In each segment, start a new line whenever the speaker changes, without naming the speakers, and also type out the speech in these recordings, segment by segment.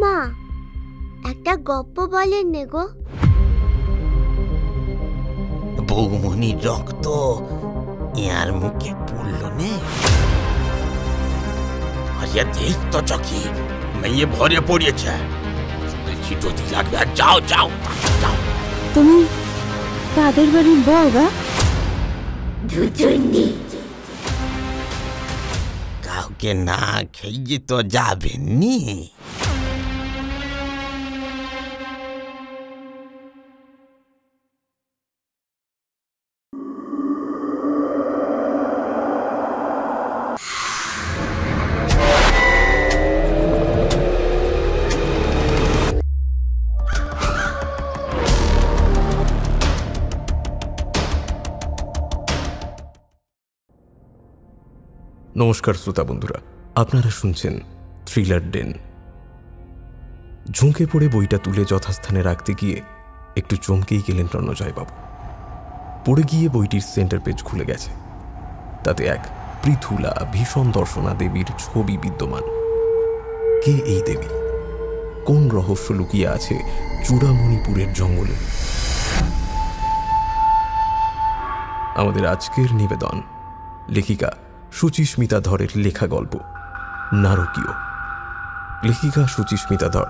মা, একটা গপ্প বলেন নে গো।
বৌমনির রক্ত ইয়ার মুখে পড়ল নে। আরে দেখ তো চকি, মেয়ে ভরে পড়িয়েছে। শুনেছি যদি লাগবে, যাও যাও যাও।
তুমি কাদের বাড়ির বউ গা?
কাউকে না খেয়ে তো যাবেননি।
নমস্কার শ্রোতা বন্ধুরা, আপনারা শুনছেন থ্রিলার ডেন। ঝুঁকে পড়ে বইটা তুলে যথাস্থানে রাখতে গিয়ে একটু চমকেই গেলেন রণজয়বাবু। পড়ে গিয়ে বইটির সেন্টার পেজ খুলে গেছে। তাতে এক পৃথুলা ভীষণ দর্শনা দেবীর ছবি বিদ্যমান। কে এই দেবী? কোন রহস্য লুকিয়ে আছে চূড়ামণিপুরের জঙ্গলে? আমাদের আজকের নিবেদন লেখিকা সুচিস্মিতা ধরের লেখা গল্প নারকীয়। লেখিকা সুচিস্মিতা ধর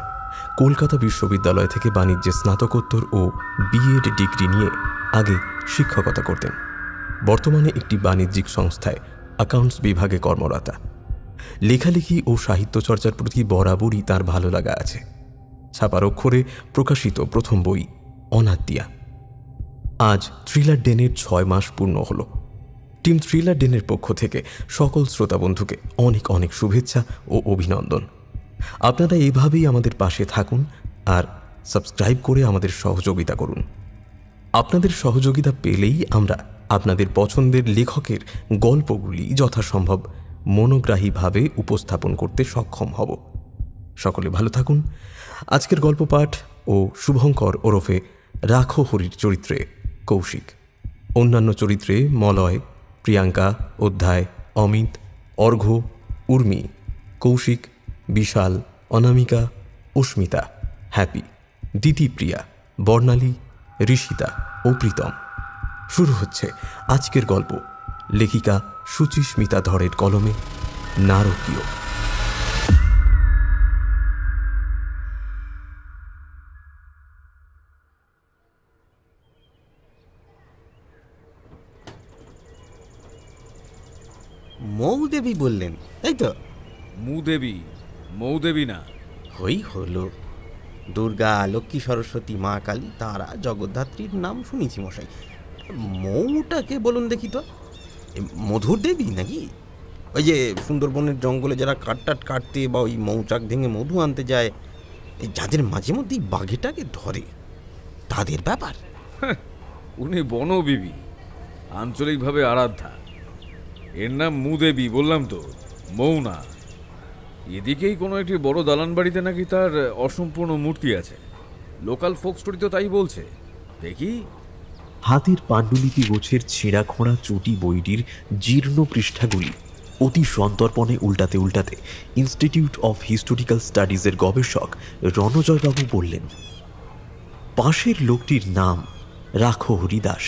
কলকাতা বিশ্ববিদ্যালয় থেকে বাণিজ্যে স্নাতকোত্তর ও বিএড ডিগ্রি নিয়ে আগে শিক্ষকতা করতেন। বর্তমানে একটি বাণিজ্যিক সংস্থায় অ্যাকাউন্টস বিভাগে কর্মরতা। লেখালেখি ও সাহিত্য চর্চার প্রতি বরাবরই তার ভালো লাগা আছে। ছাপার অক্ষরে প্রকাশিত প্রথম বই অনাত্মীয়া। আজ থ্রিলার ডেনের 6 মাস পূর্ণ হল। টিম থ্রিলার ডেনের পক্ষ থেকে সকল শ্রোতা বন্ধুকে অনেক অনেক শুভেচ্ছা ও অভিনন্দন। আপনারা এইভাবেই আমাদের পাশে থাকুন আর সাবস্ক্রাইব করে আমাদের সহযোগিতা করুন। আপনাদের সহযোগিতা পেলেই আমরা আপনাদের পছন্দের লেখকের গল্পগুলি যথাসম্ভব মনোগ্রাহীভাবে উপস্থাপন করতে সক্ষম হব। সকলে ভালো থাকুন। আজকের গল্প পাঠ ও শুভঙ্কর ওরফে রাখো হরির চরিত্রে কৌশিক, অন্যান্য চরিত্রে মলয়, প্রিয়াঙ্কা, অধ্যায়, অমিত, অর্ঘ্য, উর্মি, কৌশিক, বিশাল, অনামিকা, অস্মিতা, হ্যাপি, দিতিপ্রিয়া, বর্ণালী, ঋষিতা ও প্রীতম। শুরু হচ্ছে আজকের গল্প লেখিকা সুচিস্মিতা ধরের কলমে নারকীয়।
মৌদেবী বললেন, তাই তো?
মৌদেবী না।
হলো দুর্গা, লক্ষ্মী, সরস্বতী, মা কালী, তারা, জগদ্ধাত্রীর নাম শুনেছি মশাই। মৌটাকে বলুন দেখি তো। মধুর দেবী নাকি? ওই যে সুন্দরবনের জঙ্গলে যারা কাঠটাট কাটতে বা ওই মৌচাক ভেঙে মধু আনতে যায়, যাদের মাঝে মধ্যেই বাঘেটাকে ধরে, তাদের ব্যাপার।
উনি বনবিবি, আঞ্চলিকভাবে আরাধ্যা। এর নাম মুদেবী, বললাম তো, মৌ না। এদিকেই কোনো একটি বড় দালান বাড়িতে নাকি তার অসম্পূর্ণ মূর্তি আছে। লোকাল ফোক স্টোরি তো তাই বলছে। দেখি।
হাতের পাণ্ডুলিপি গোছের ছেঁড়া খোঁড়া চটি বইটির জীর্ণ পৃষ্ঠাগুলি অতি সন্তর্পণে উল্টাতে উল্টাতে ইনস্টিটিউট অফ হিস্টোরিক্যাল স্টাডিজের গবেষক রণজয়বাবু বললেন, পাশের লোকটির নাম রাখো হরিদাস।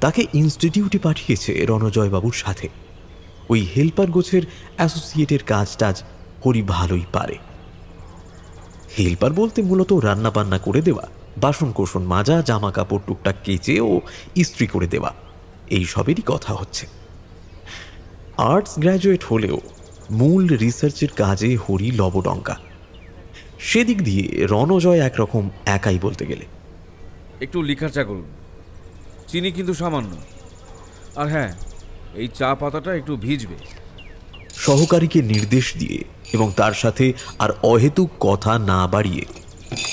তাকে ইনস্টিটিউটে পাঠিয়েছে রণজয়বাবুর সাথে। ওই হেল্পার গোছের অ্যাসোসিয়েটের কাজ টাজ হরি ভালোই পারে। হেল্পার বলতে মূলত রান্না বান্না করে দেওয়া, বাসন কোসন মাজা, জামা কাপড় টুকটাক কেচে ও ইস্ত্রি করে দেওয়া, এই সবেরই কথা হচ্ছে। আর্টস গ্র্যাজুয়েট হলেও মূল রিসার্চের কাজে হরি লবডঙ্কা। সেদিক দিয়ে রণজয় একরকম একাই বলতে গেলে।
একটু লিখার চা করুন, চিনি কিন্তু সামান্য। আর হ্যাঁ, এই চা পাতাটা একটু ভিজবে।
সহকারীকে নির্দেশ দিয়ে এবং তার সাথে আর অহেতুক কথা না বাড়িয়ে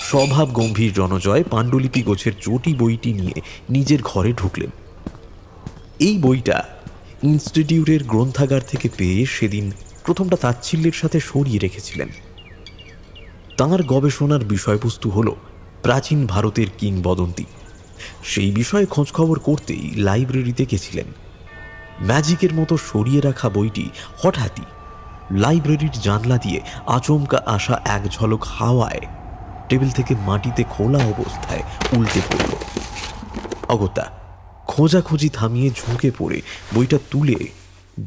স্বভাব গম্ভীর রণজয় পাণ্ডুলিপি গোছের চটি বইটি নিয়ে নিজের ঘরে ঢুকলেন। এই বইটা ইনস্টিটিউটের গ্রন্থাগার থেকে পেয়ে সেদিন প্রথমটা তাচ্ছিল্যের সাথে সরিয়ে রেখেছিলেন। তাঁর গবেষণার বিষয়বস্তু হল প্রাচীন ভারতের কিংবদন্তি। সেই বিষয়ে খোঁজখবর করতেই লাইব্রেরিতে গেছিলেন। ম্যাজিকের মতো সরিয়ে রাখা বইটি হঠাৎই লাইব্রেরির জানলা দিয়ে আচমকা আসা এক ঝলক হাওয়ায় টেবিল থেকে মাটিতে খোলা অবস্থায় উল্টে পড়ল। অগত্যা খোঁজাখুঁজি থামিয়ে ঝুঁকে পড়ে বইটা তুলে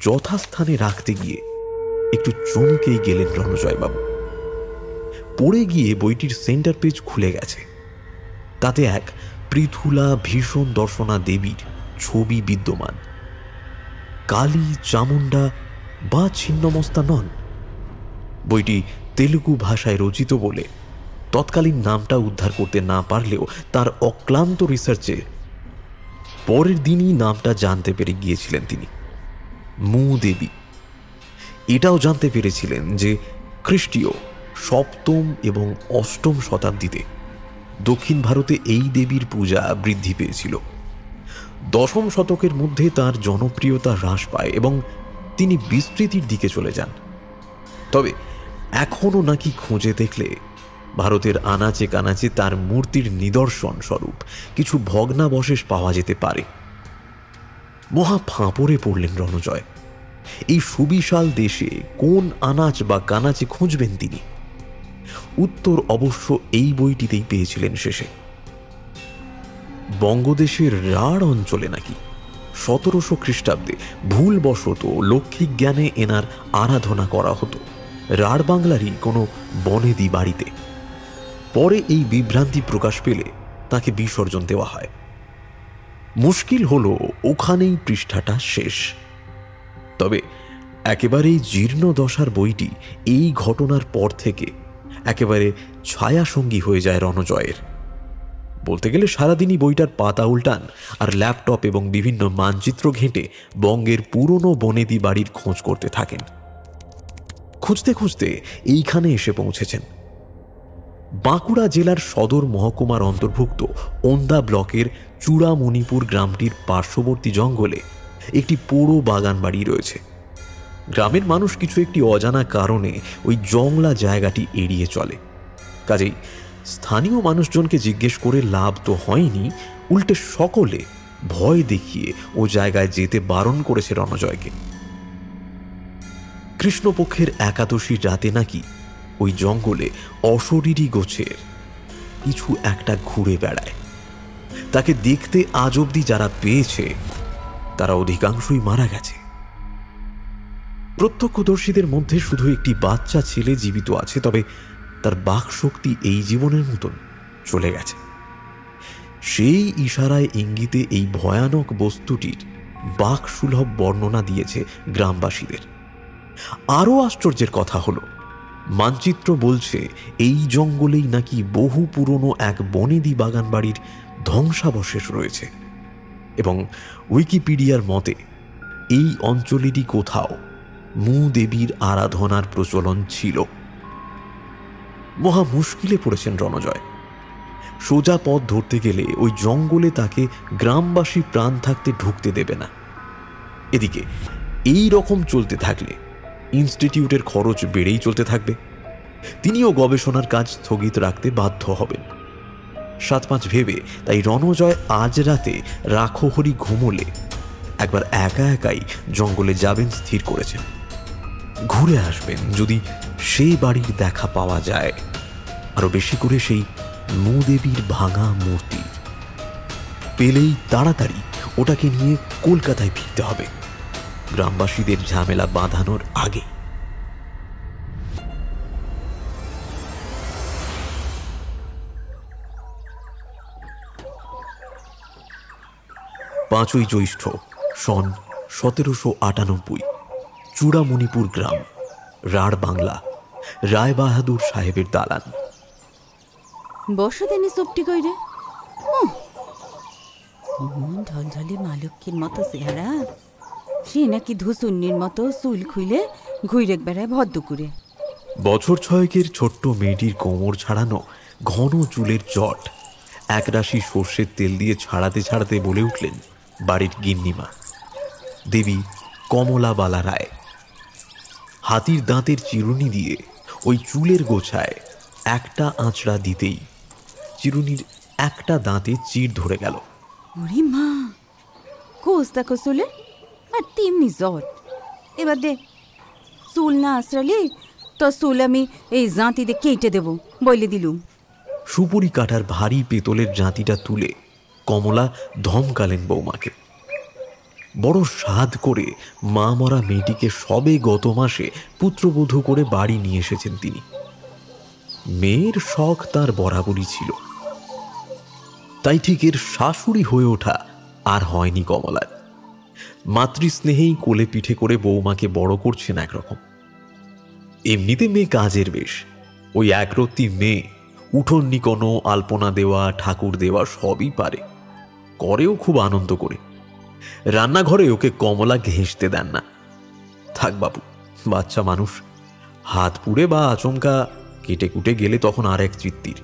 যথাস্থানে রাখতে গিয়ে একটু চমকেই গেলেন রণজয়বাবু। পড়ে গিয়ে বইটির সেন্টার পেজ খুলে গেছে। তাতে এক পৃথুলা ভীষণ দর্শনা দেবীর ছবি বিদ্যমান। কালী, চামুন্ডা বা ছিন্নমস্তা নন। বইটি তেলুগু ভাষায় রচিত বলে তৎকালীন নামটা উদ্ধার করতে না পারলেও তার অক্লান্ত রিসার্চে পরের দিনই নামটা জানতে পেরে গিয়েছিলেন তিনি, মূদেবী। এটাও জানতে পেরেছিলেন যে খ্রিস্টীয় ৭ম এবং ৮ম শতাব্দীতে দক্ষিণ ভারতে এই দেবীর পূজা বৃদ্ধি পেয়েছিল। ১০ম শতকের মধ্যে তার জনপ্রিয়তা হ্রাস পায় এবং তিনি বিস্তৃতির দিকে চলে যান। তবে এখনও নাকি খুঁজে দেখলে ভারতের আনাচে কানাচে তার মূর্তির নিদর্শন স্বরূপ কিছু ভগ্নাবশেষ পাওয়া যেতে পারে। মহা ফাঁপড়ে পড়লেন রণজয়। এই সুবিশাল দেশে কোন আনাচ বা কানাচে খুঁজবেন তিনি? উত্তর অবশ্য এই বইটিতেই পেয়েছিলেন শেষে। বঙ্গদেশের রাঢ় অঞ্চলে নাকি ১৭০০ খ্রিস্টাব্দে ভুলবশত লৌকিক জ্ঞানে এনার আরাধনা করা হতো রাঢ় বাংলারই কোনো বনেদি বাড়িতে। পরে এই বিভ্রান্তি প্রকাশ পেলে তাকে বিসর্জন দেওয়া হয়। মুশকিল হলো ওখানেই পৃষ্ঠাটা শেষ। তবে একেবারেই জীর্ণ দশার বইটি এই ঘটনার পর থেকে একেবারে ছায়াসঙ্গী হয়ে যায় রণজয়ের। বলতে গেলে সারাদিনই বইটার পাতা উল্টান আর ল্যাপটপ এবং বিভিন্ন মানচিত্র ঘেঁটে বঙ্গের পুরনো বনেদি বাড়ির খোঁজ করতে থাকেন। খুঁজতে খুঁজতে এইখানে এসে পৌঁছেছেন। বাঁকুড়া জেলার সদর মহকুমার অন্তর্ভুক্ত ওন্দা ব্লকের চূড়ামণিপুর গ্রামটির পার্শ্ববর্তী জঙ্গলে একটি পোড়ো বাগান বাড়ি রয়েছে। গ্রামের মানুষ কিছু একটি অজানা কারণে ওই জংলা জায়গাটি এড়িয়ে চলে। কাজেই স্থানীয় মানুষজনকে জিজ্ঞেস করে লাভ তো হয়নি, উল্টে সকলে ভয় দেখিয়ে ও জায়গায় যেতে বারণ করেছে রণজয়কে। কৃষ্ণপক্ষের একাদশীর রাতে নাকি ওই জঙ্গলে অশরীরী গোছের কিছু একটা ঘুরে বেড়ায়। তাকে দেখতে আজ অবধি যারা পেয়েছে তারা অধিকাংশই মারা গেছে। প্রত্যক্ষদর্শীদের মধ্যে শুধু একটি বাচ্চা ছেলে জীবিত আছে, তবে তার বাকশক্তি এই জীবনের মতন চলে গেছে। সেই ইশারায় ইঙ্গিতে এই ভয়ানক বস্তুটির বাকসুলভ বর্ণনা দিয়েছে গ্রামবাসীদের। আরও আশ্চর্যের কথা হলো, মানচিত্র বলছে এই জঙ্গলেই নাকি বহু পুরনো এক বনেদি বাগান বাড়ির ধ্বংসাবশেষ রয়েছে এবং উইকিপিডিয়ার মতে এই অঞ্চলেরই কোথাও মূদেবীর আরাধনার প্রচলন ছিল। মহা মুশকিলে পড়েছেন রণজয়। সোজা পথ ধরতে গেলে ওই জঙ্গলে তাকে গ্রামবাসী প্রাণ থাকতে ঢুকতে দেবে না। এদিকে এই রকম চলতে থাকলে ইনস্টিটিউটের খরচ বেড়েই চলতে থাকবে। তিনিও গবেষণার কাজ স্থগিত রাখতে বাধ্য হবেন। ৭-৫ ভেবে তাই রণজয় আজ রাতে রাখহরি ঘুমোলে একবার একা একাই জঙ্গলে যাবেন স্থির করেছেন। ঘুরে আসবেন যদি সেই বাড়ির দেখা পাওয়া যায়, আরো বেশি করে সেই মূদেবীর ভাঙা মূর্তি পেলেই তাড়াতাড়ি ওটাকে নিয়ে কলকাতায় ফিরতে হবে, গ্রামবাসীদের ঝামেলা বাঁধানোর আগে। পাঁচই জ্যৈষ্ঠ সন ১৭৯৮, চূড়ামণিপুর গ্রাম, রাঢ় বাংলা, রায় বাহাদুর সাহেবের দালান।
বসো দেনি সবটি কইরে। ঢলঢলি মালুকির মতো চেহারা, সে নাকি ধুসুন্নির মতো চুল খুইলে ঘুরে বেড়ায় ভদ্র করে।
বছর ৬ ছোট্ট মেয়েটির কোমর ছাড়ানো ঘন চুলের জট একরাশি সর্ষের তেল দিয়ে ছাড়াতে ছাড়াতে বলে উঠলেন বাড়ির গিন্নিমা দেবী কমলাবালা রায়। হাতির দাঁতের চিরুনি দিয়ে ওই চুলের গোছায় একটা আঁচড়া দিতেই চিরুনির একটা দাঁতে চির ধরে গেল।
ওরে মা, কোস দেখো চুলে আর তেমনি জট। এবার দে চুল না আশ্রালি তো চুল আমি এই জাঁতি দিয়ে কেটে দেব বলে দিলুম।
সুপুরি কাটার ভারী পেতলের জাঁতিটা তুলে কমলা ধমকালেন বৌমাকে। বড় সাধ করে মা মরা মেয়েটিকে সবে গত মাসে পুত্রবধূ করে বাড়ি নিয়ে এসেছেন তিনি। মেয়ের শখ তার বরাবরই ছিল, তাই ঠিক এর শাশুড়ি হয়ে ওঠা আর হয়নি কমলার। মাতৃস্নেহেই কোলে পিঠে করে বৌমাকে বড় করছেন একরকম। এমনিতে মেয়ে কাজের বেশ, ওই একরত্তি মেয়ে উঠোন নিকোনো, আলপনা দেওয়া, ঠাকুর দেওয়া সবই পারে, করেও খুব আনন্দ করে। রান্নাঘরে ওকে কমলা ঘেঁষতে দেন না। থাক বাবু, বাচ্চা মানুষ, হাত পুড়ে বা আচমকা কেটে কুটে গেলে তখন আর এক তৃপ্তির।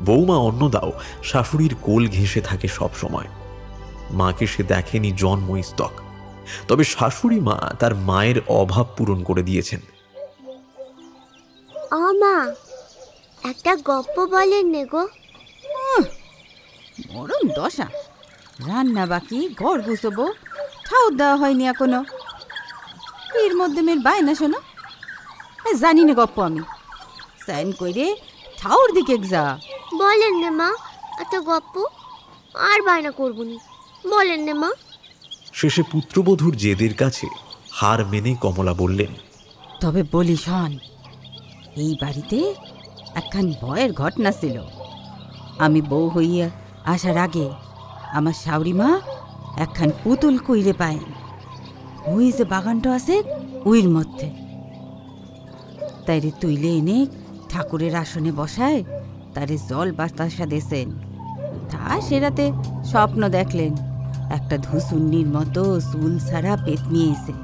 বৌমা অন্নদাও শাশুড়ির কোল ঘেঁষে থাকে সব সময়। মাকে সে দেখেনি জন্মস্তক, তবে শাশুড়ি মা তার মায়ের অভাব পূরণ করে দিয়েছেন।
মা, একটা গপ্প বলেন নে গো।
মরণ দশা, রান্না বাকি, ঘর গুছবো, ঠাউর দেওয়া হয়নি এখনো। এর মধ্যে মেয়ের বায়না শোনো, জানি না গপ্প আমি। সাইন কইরে ঠাউর দিকে যা।
বলেন নে মা একটা গপ্প, আর বায়না করবনি, বলেন নে মা।
শেষে পুত্রবধূর জেদের কাছে হার মেনে কমলা বললেন,
তবে বলি শোন, এই বাড়িতে একখান ভয়ের ঘটনা ছিল। আমি বউ হইয়া আসার আগে আমার শাউরি মা একখান পুতুল কইরে পায়। ওই যে বাগানটা আছে ওইর মধ্যে, তাইরে তুইলে এনে ঠাকুরের আসনে বসায় তারে জল বাতাসা দেছেন। তা সেরাতে স্বপ্ন দেখলেন একটা ধুসুন্নির মতো চুল ছাড়া পেতনি এসে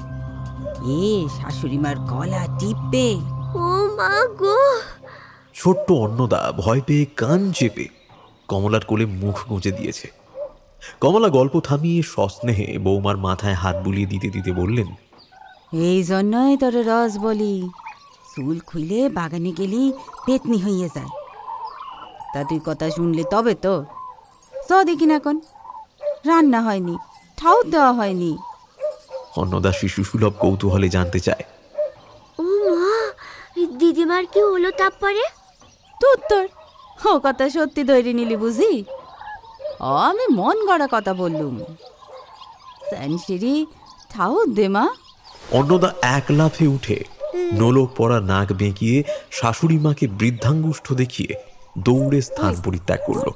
শাশুড়িমার গলা টিপবে।
ও মা গো!
ছোট্ট অন্নদা ভয় পেয়ে কান চেপে কমলার কোলে মুখ গুঁজে দিয়েছে। কমলা গল্প থামিয়ে সস্নেহে বৌমার মাথায় হাত বুলিয়ে দিতে দিতে বললেন,
এই জন্যই তোর রস বলি, চুল খুইলে বাগানে গেলি পেতনি হইয়া যায়। তা তুই কথা শুনলে তবে তো চ দেখি না, এখন রান্না হয়নি, ঠাউর দেওয়া হয়নি।
অন্নদা শিশু সুলভ কৌতূহলে জানতে চায়,
ও মা, দিদিমার কি হলো তারপরে?
তোর ও কথা সত্যি ধরে নিলি বুঝি? আমি মন গড়া কথা বললুম। স্যানসিরি ঠাউর দে মা।
অন্নদা এক লাফে উঠে নোলক পড়া নাক বেঁকিয়ে শাশুড়ি মাকে বৃদ্ধাঙ্গুষ্ঠ দেখিয়ে দৌড়ে স্থান পরিত্যাগ করল।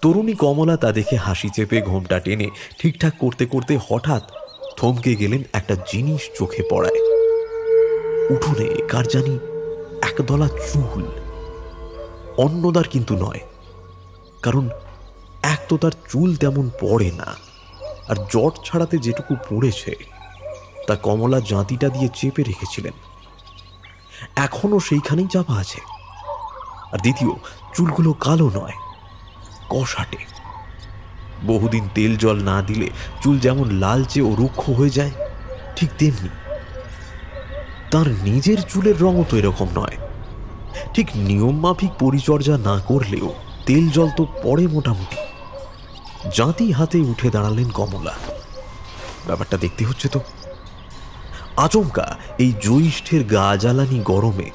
তরুণী কমলা তা দেখে হাসি চেপে ঘোমটা টেনে ঠিকঠাক করতে করতে হঠাৎ থমকে গেলেন একটা জিনিস চোখে পড়ায়। উঠোনে কার জানি একদলা চুল। অন্নদার কিন্তু নয়, কারণ এক তো তার চুল তেমন পড়ে না, আর জট ছাড়াতে যেটুকু পড়েছে তা কমলা জাঁতিটা দিয়ে চেপে রেখেছিলেন, এখনো সেইখানেই চাপা আছে। আর দ্বিতীয়, চুলগুলো কালো নয়, কষাটে। বহুদিন তেল জল না দিলে চুল যেমন লালচে ও রুক্ষ হয়ে যায়, ঠিক তেমনি তার নিজের চুলের রঙও তো এরকম নয়। ঠিক নিয়ম মাফিক পরিচর্যা না করলেও তেল জল তো পড়ে মোটামুটি। জাঁতি হাতে উঠে দাঁড়ালেন কমলা। ব্যাপারটা দেখতে হচ্ছে তো। আচমকা এই জ্যৈষ্ঠের গা জ্বালানি গরমে,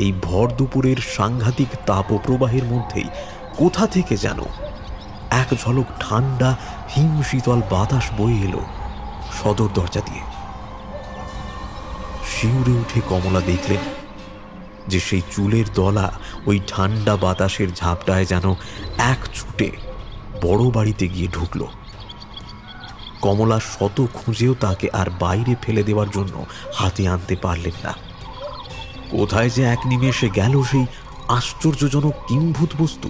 এই ভর দুপুরের সাংঘাতিক তাপপ্রবাহের মধ্যেই কোথা থেকে যেন এক ঝলক ঠান্ডা হিম শীতল বাতাস বয়ে এলো সদর দরজা দিয়ে। শিউরে উঠে কমলা দেখলেন যে সেই চুলের দলা ওই ঠান্ডা বাতাসের ঝাপটায় যেন এক ছুটে বড় বাড়িতে গিয়ে ঢুকল। কমলা শত খুঁজেও তাকে আর বাইরে ফেলে দেওয়ার জন্য হাতে আনতে পারলেন না। কোথায় যে এক নিমেষে গেল সেই আশ্চর্যজনক কিম্ভূত বস্তু,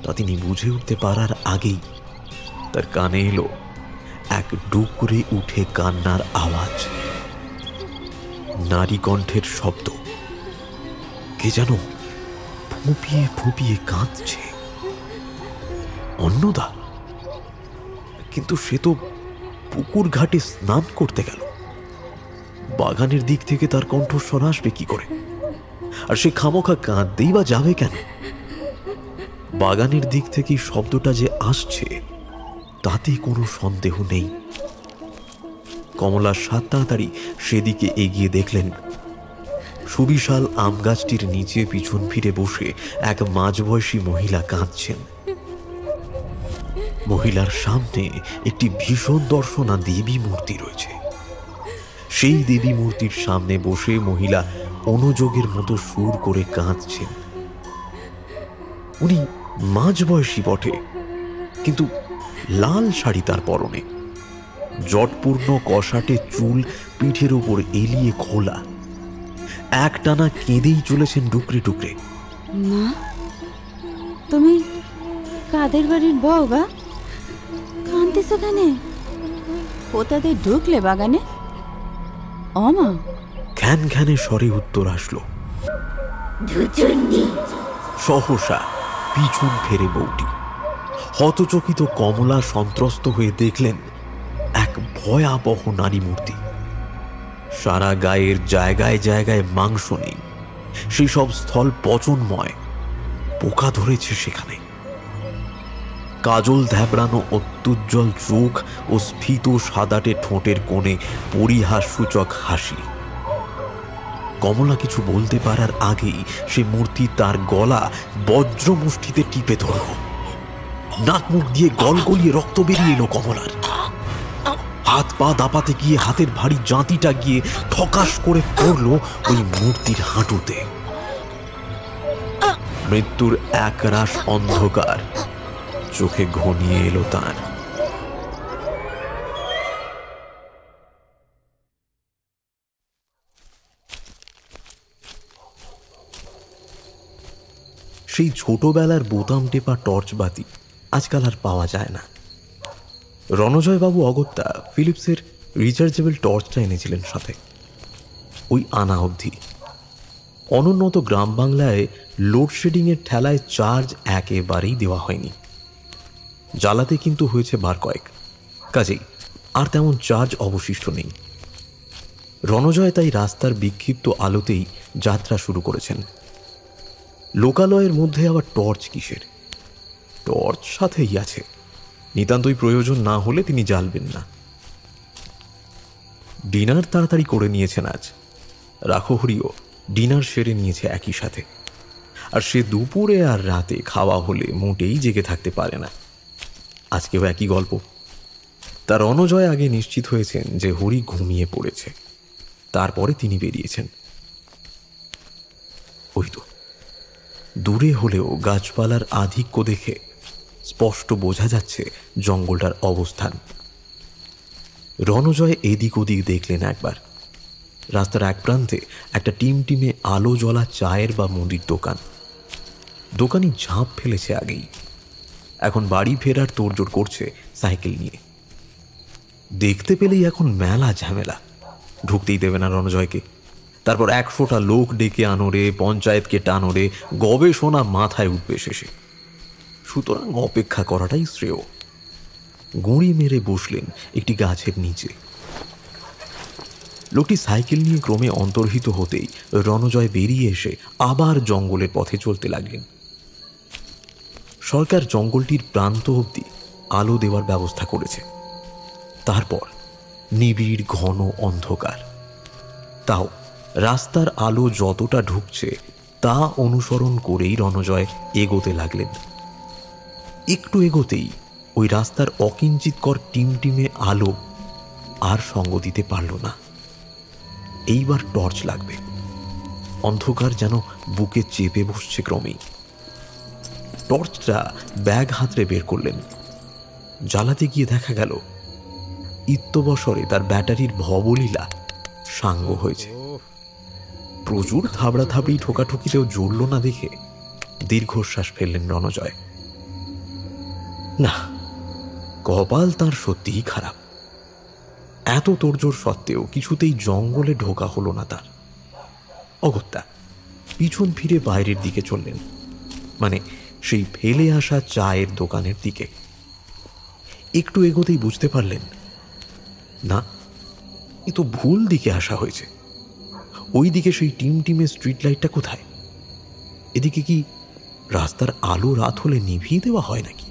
তা তিনি বুঝে উঠতে পারার আগেই তার কানে এলো এক ডুকরে উঠে কান্নার আওয়াজ, নারী কণ্ঠের শব্দ। কে যেন ফুঁপিয়ে ফুঁপিয়ে কাঁদছে। অন্নদা? কিন্তু সে তো পুকুর ঘাটে স্নান করতে গেল। বাগানের দিক থেকে তার কণ্ঠস্বর আসবে কি করে? আর সে খামোখা কাঁদতেই বা যাবে কেন? বাগানের দিক থেকেই শব্দটা যে আসছে তাতে কোনো সন্দেহ নেই। কমলার সাত তাড়াতাড়ি সেদিকে এগিয়ে দেখলেন সুবিশাল আম গাছটির নিচে পিছন ফিরে বসে এক মাঝবয়সী মহিলা কাঁদছেন। মহিলার সামনে একটি ভীষণ দর্শনা দেবী মূর্তি রয়েছে। সেই দেবী মূর্তির সামনে বসে মহিলা অনুযোগের মতো সুর করে কাঁদছেন। উনি মাঝবয়সী বটে, কিন্তু লাল শাড়ি তার পরনে, জটপূর্ণ কষাটে চুল পিঠের উপর এলিয়ে খোলা, একটানা কেঁদেই চলেছেন ডুকরে ডুকরে।
মা, তুমি কাদের বাড়ির বউ গা? কাঁদতেছ কেন? কোথাতে ঢুকলে বাগানে? অমা,
খ্যান খ্যানে স্বরে উত্তর আসলো। সহসা পিছন ফেরে বউটি। হতচকিত কমলা সন্ত্রস্ত হয়ে দেখলেন এক ভয়াবহ নারী মূর্তি। সারা গায়ের জায়গায় জায়গায় মাংস নেই, সেই সব স্থল পচনময়, পোকা ধরেছে সেখানে। কাজল ধ্যাবড়ানো অত্যুজ্জ্বল চোখ ও স্ফীত সাদাটে ঠোঁটের কোণে পরিহাস সূচক হাসি। কমলা কিছু বলতে পারার আগেই সে মূর্তি তার গলা বজ্র মুষ্টিতে টিপে ধরল। নাক মুখ দিয়ে গলগলিয়ে রক্ত বেরিয়ে এলো কমলার। হাত পা দাপাতে গিয়ে হাতের ভারী জাঁতিটা গিয়ে ঠকাস করে পড়ল ওই মূর্তির হাঁটুতে। মৃত্যুর একরাশ অন্ধকার চোখে ঘনিয়ে এলো তার। সেই ছোটবেলার বোতাম টেপা টর্চ বাতি আজকাল আর পাওয়া যায় না। রণজয়বাবু অগত্যা ফিলিপসের রিচার্জেবল টর্চটা এনেছিলেন সাথে। ওই আনা অবধি অনুন্নত গ্রাম বাংলায় লোডশেডিংয়ের ঠেলায় চার্জ একেবারেই দেওয়া হয়নি। জ্বালাতে কিন্তু হয়েছে বার কয়েক, কাজেই আর তেমন চার্জ অবশিষ্ট নেই। রণজয় তাই রাস্তার বিক্ষিপ্ত আলোতেই যাত্রা শুরু করেছেন। লোকালয়ের মধ্যে আবার টর্চ কিসের? টর্চ সাথেই আছে, নিতান্তই প্রয়োজন না হলে তিনি জ্বালবেন না। ডিনার তাড়াতাড়ি করে নিয়েছেন আজ। রাখহরিও ডিনার সেরে নিয়েছে একই সাথে। আর সে দুপুরে আর রাতে খাওয়া হলে মোটেই জেগে থাকতে পারে না। আজকেও একই গল্প। তার রণজয় আগে নিশ্চিত হয়েছেন যে হরি ঘুমিয়ে পড়েছে, তারপরে তিনি বেরিয়েছেন। ওই তো দূরে হলেও গাছপালার আধিক্য দেখে স্পষ্ট বোঝা যাচ্ছে জঙ্গলটার অবস্থান। রণজয় এদিক ওদিক দেখলেন একবার। রাস্তার এক প্রান্তে একটা টিমটিমে আলো জ্বলা চায়ের বা মুদির দোকান। দোকানি ঝাঁপ ফেলেছে আগেই, এখন বাড়ি ফেরার তোড়জোড় করছে সাইকেল নিয়ে। দেখতে পেলেই এখন মেলা ঝামেলা, ঢুকতেই দেবে না রণজয়কে। তারপর 100টা লোক ডেকে আনোরে, পঞ্চায়েতকে টানোরে, গবেষণা মাথায় উঠবে শেষে। সুতরাং অপেক্ষা করাটাই শ্রেয়। গুঁড়ি মেরে বসলেন একটি গাছের নিচে। লোকটি সাইকেল নিয়ে ক্রমে অন্তর্হিত হতেই রণজয় বেরিয়ে এসে আবার জঙ্গলের পথে চলতে লাগলেন। সরকার জঙ্গলটির প্রান্ত অবধি আলো দেওয়ার ব্যবস্থা করেছে। তারপর নিবিড় ঘন অন্ধকার। তাও রাস্তার আলো যতটা ঢুকছে তা অনুসরণ করেই রণজয় এগোতে লাগলেন। একটু এগোতেই ওই রাস্তার অকিঞ্চিতকর টিমটিমে আলো আর সঙ্গ দিতে পারল না। এইবার টর্চ লাগবে। অন্ধকার যেন বুকে চেপে বসছে ক্রমেই। টর্চটা ব্যাগ হাতড়ে বের করলেন। জ্বালাতে গিয়ে দেখা গেল ইত্যবসরে তার ব্যাটারির ভবলীলা সাঙ্গ হয়েছে। প্রচুর থাবড়াথাবড়ি ঠোকাঠুকিতেও জ্বলল না দেখে দীর্ঘশ্বাস ফেললেন রণজয়। না, কপাল তার সত্যিই খারাপ। এত তোড়জোড় সত্ত্বেও কিছুতেই জঙ্গলে ঢোকা হলো না তার। অগত্যা পিছন ফিরে বাইরের দিকে চললেন, মানে সেই ফেলে আসা চায়ের দোকানের দিকে। একটু এগোতেই বুঝতে পারলেন, না, এ তো ভুল দিকে আসা হয়েছে। ওই দিকে সেই টিমটিমে স্ট্রিট লাইটটা কোথায়? এদিকে কি রাস্তার আলো রাত হলে নিভিয়ে দেওয়া হয় নাকি?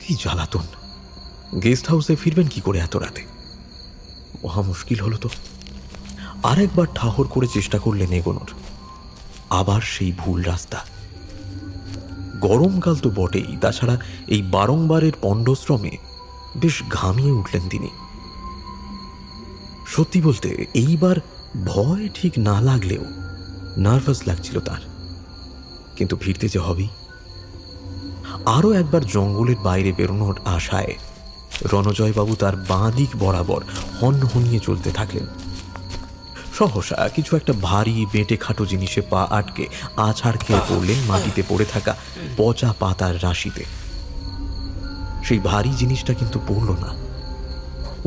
কি জ্বালাতন! গেস্ট হাউসে ফিরবেন কি করে এত রাতে? মহা মুশকিল হলো তো। আরেকবার ঠাহর করে চেষ্টা করলেন এগোনোর। আবার সেই ভুল রাস্তা। গরমকাল তো বটেই, তাছাড়া এই বারংবারের পণ্ডশ্রমে বেশ ঘামিয়ে উঠলেন তিনি। সত্যি বলতে এইবার ভয় ঠিক না লাগলেও নার্ভাস লাগছিল তার, কিন্তু ফিরতে যে হবেই। আরও একবার জঙ্গলের বাইরে বেরোনোর আশায় রণজয়বাবু তার বাঁ দিক বরাবর হনহনিয়ে চলতে থাকলেন। সহসা কিছু একটা ভারী বেঁটে খাটো জিনিসে পা আটকে আছাড় খেয়ে পড়লেন মাটিতে পড়ে থাকা পচা পাতার রাশিতে। সেই ভারী জিনিসটা কিন্তু পড়ল না,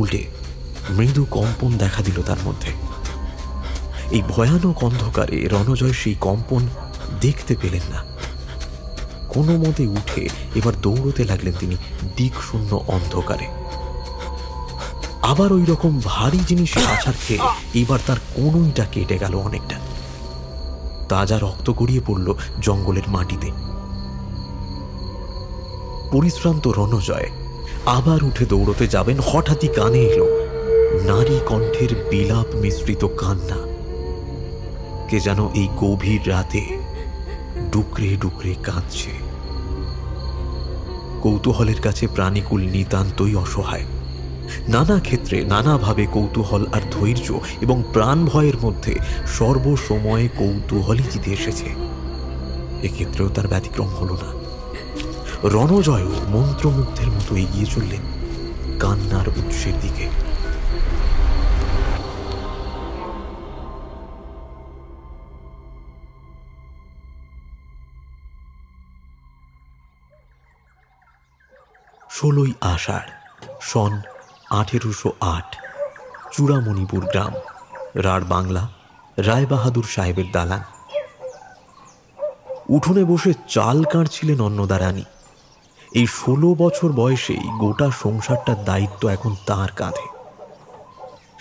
উল্টে মৃদু কম্পন দেখা দিল তার মধ্যে। এই ভয়ানক অন্ধকারে রণজয় সেই কম্পন দেখতে পেলেন না। কোনো মতে উঠে এবার দৌড়তে লাগলেন তিনি দিক শূন্য অন্ধকারে। আবার ওই রকম ভারী জিনিসে আছাড় খেয়ে এবার তার কনুইটা কেটে গেল অনেকটা। তাজা রক্ত গড়িয়ে পড়ল জঙ্গলের মাটিতে। পরিশ্রান্ত রণজয় আবার উঠে দৌড়তে যাবেন, হঠাৎই কানে এলো নারী কণ্ঠের বিলাপ মিশ্রিত কান্না। কে যেন এই গভীর রাতে ডুকরে ডুকরে কাঁদছে। কৌতূহলের কাছে প্রাণীকুল নিতান্তই অসহায়। নানা ক্ষেত্রে নানাভাবে কৌতূহল আর ধৈর্য এবং প্রাণ ভয়ের মধ্যে সর্বসময়ে কৌতূহলই জিতে এসেছে। এক্ষেত্রেও তার ব্যতিক্রম হল না। রণজয়ও মন্ত্রমুগ্ধের মতো এগিয়ে চললেন কান্নার উৎসের দিকে। ষোলোই আষাঢ়, সন 1808, চূড়ামণিপুর গ্রাম, রাঢ় বাংলা, রায়বাহাদুর সাহেবের দালান। উঠোনে বসে চাল কাটছিলেন অন্নদা রানী। এই 16 বছর বয়সেই গোটা সংসারটার দায়িত্ব এখন তার কাঁধে।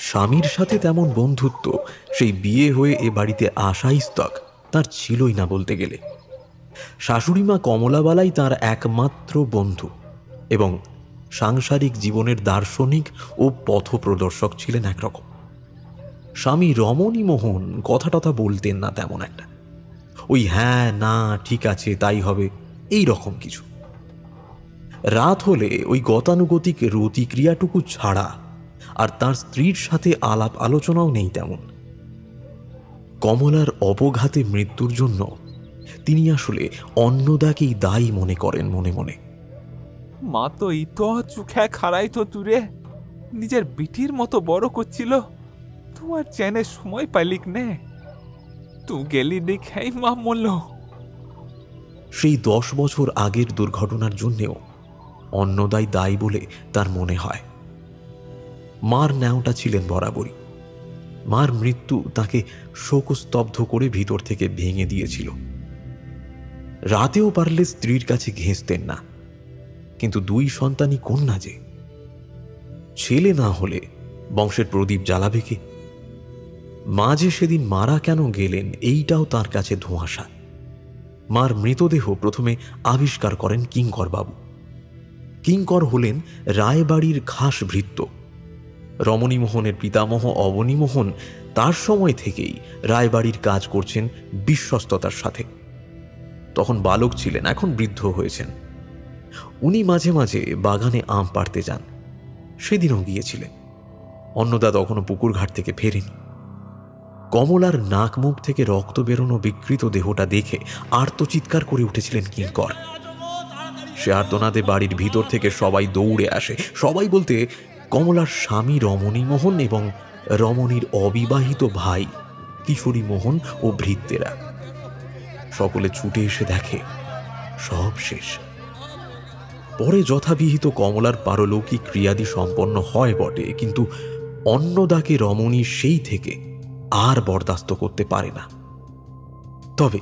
স্বামীর সাথে তেমন বন্ধুত্ব সেই বিয়ে হয়ে এ বাড়িতে আসাই স্তক তার ছিলই না বলতে গেলে। শাশুড়িমা কমলাবালাই তার একমাত্র বন্ধু এবং সাংসারিক জীবনের দার্শনিক ও পথপ্রদর্শক ছিলেন একরকম। স্বামী রমণী মোহন কথা টথা বলতেন না তেমন একটা, ওই হ্যাঁ না ঠিক আছে তাই হবে এই রকম কিছু। রাত হলে ওই গতানুগতিক রতিক্রিয়াটুকু ছাড়া আর তার স্ত্রীর সাথে আলাপ আলোচনাও নেই তেমন। কমলার অপঘাতে মৃত্যুর জন্য তিনি আসলে অন্নদাকেই দায়ী মনে করেন মনে মনে।
মা তো ইতো চুখে খাড়াই তো তুরে নিজের বিটির মতো বড় করছিল, তোমার চেনে সময় পাইলিক নে, তুই গেলি দেখেই মা মরল।
সেই 10 বছর আগের দুর্ঘটনার জন্যেও অন্নদাই দায়ী বলে তার মনে হয়। মার ন্যাওটা ছিলেন বরাবরই। মার মৃত্যু তাকে শোকস্তব্ধ করে ভিতর থেকে ভেঙে দিয়েছিল। রাতেও পারলে স্ত্রীর কাছে ঘেঁষতেন না, কিন্তু 2 সন্তানই কন্যা যে, ছেলে না হলে বংশের প্রদীপ জ্বালাবে কে? মা যে সেদিন মারা কেন গেলেন এইটাও তার কাছে ধোঁয়াশা। মার মৃতদেহ প্রথমে আবিষ্কার করেন কিঙ্কর বাবু। কিঙ্কর হলেন রায়বাড়ির খাস ভৃত্য। রমণীমোহনের পিতামহ অবনীমোহন তার সময় থেকেই রায়বাড়ির কাজ করছেন বিশ্বস্ততার সাথে। তখন বালক ছিলেন, এখন বৃদ্ধ হয়েছেন। উনি মাঝে মাঝে বাগানে আম পাড়তে যান, সেদিনও গিয়েছিলেন। অন্নদা তখনও পুকুরঘাট থেকে ফেরেনি। কমলার নাক মুখ থেকে রক্ত বেরোনো বিকৃত দেহটা দেখে আর্তচিৎকার করে উঠেছিলেন কিঙ্কর। সে আর্তনাদে বাড়ির ভিতর থেকে সবাই দৌড়ে আসে। সবাই বলতে কমলার স্বামী রমণীমোহন এবং রমণীর অবিবাহিত ভাই কিশোরী মোহন ও ভৃত্যেরা। সকলে ছুটে এসে দেখে সব শেষ। পরে যথাবিহিত কমলার পারলৌকিক ক্রিয়াদি সম্পন্ন হয় বটে, কিন্তু অন্নদাকে রমণী সেই থেকে আর বরদাস্ত করতে পারে না। তবে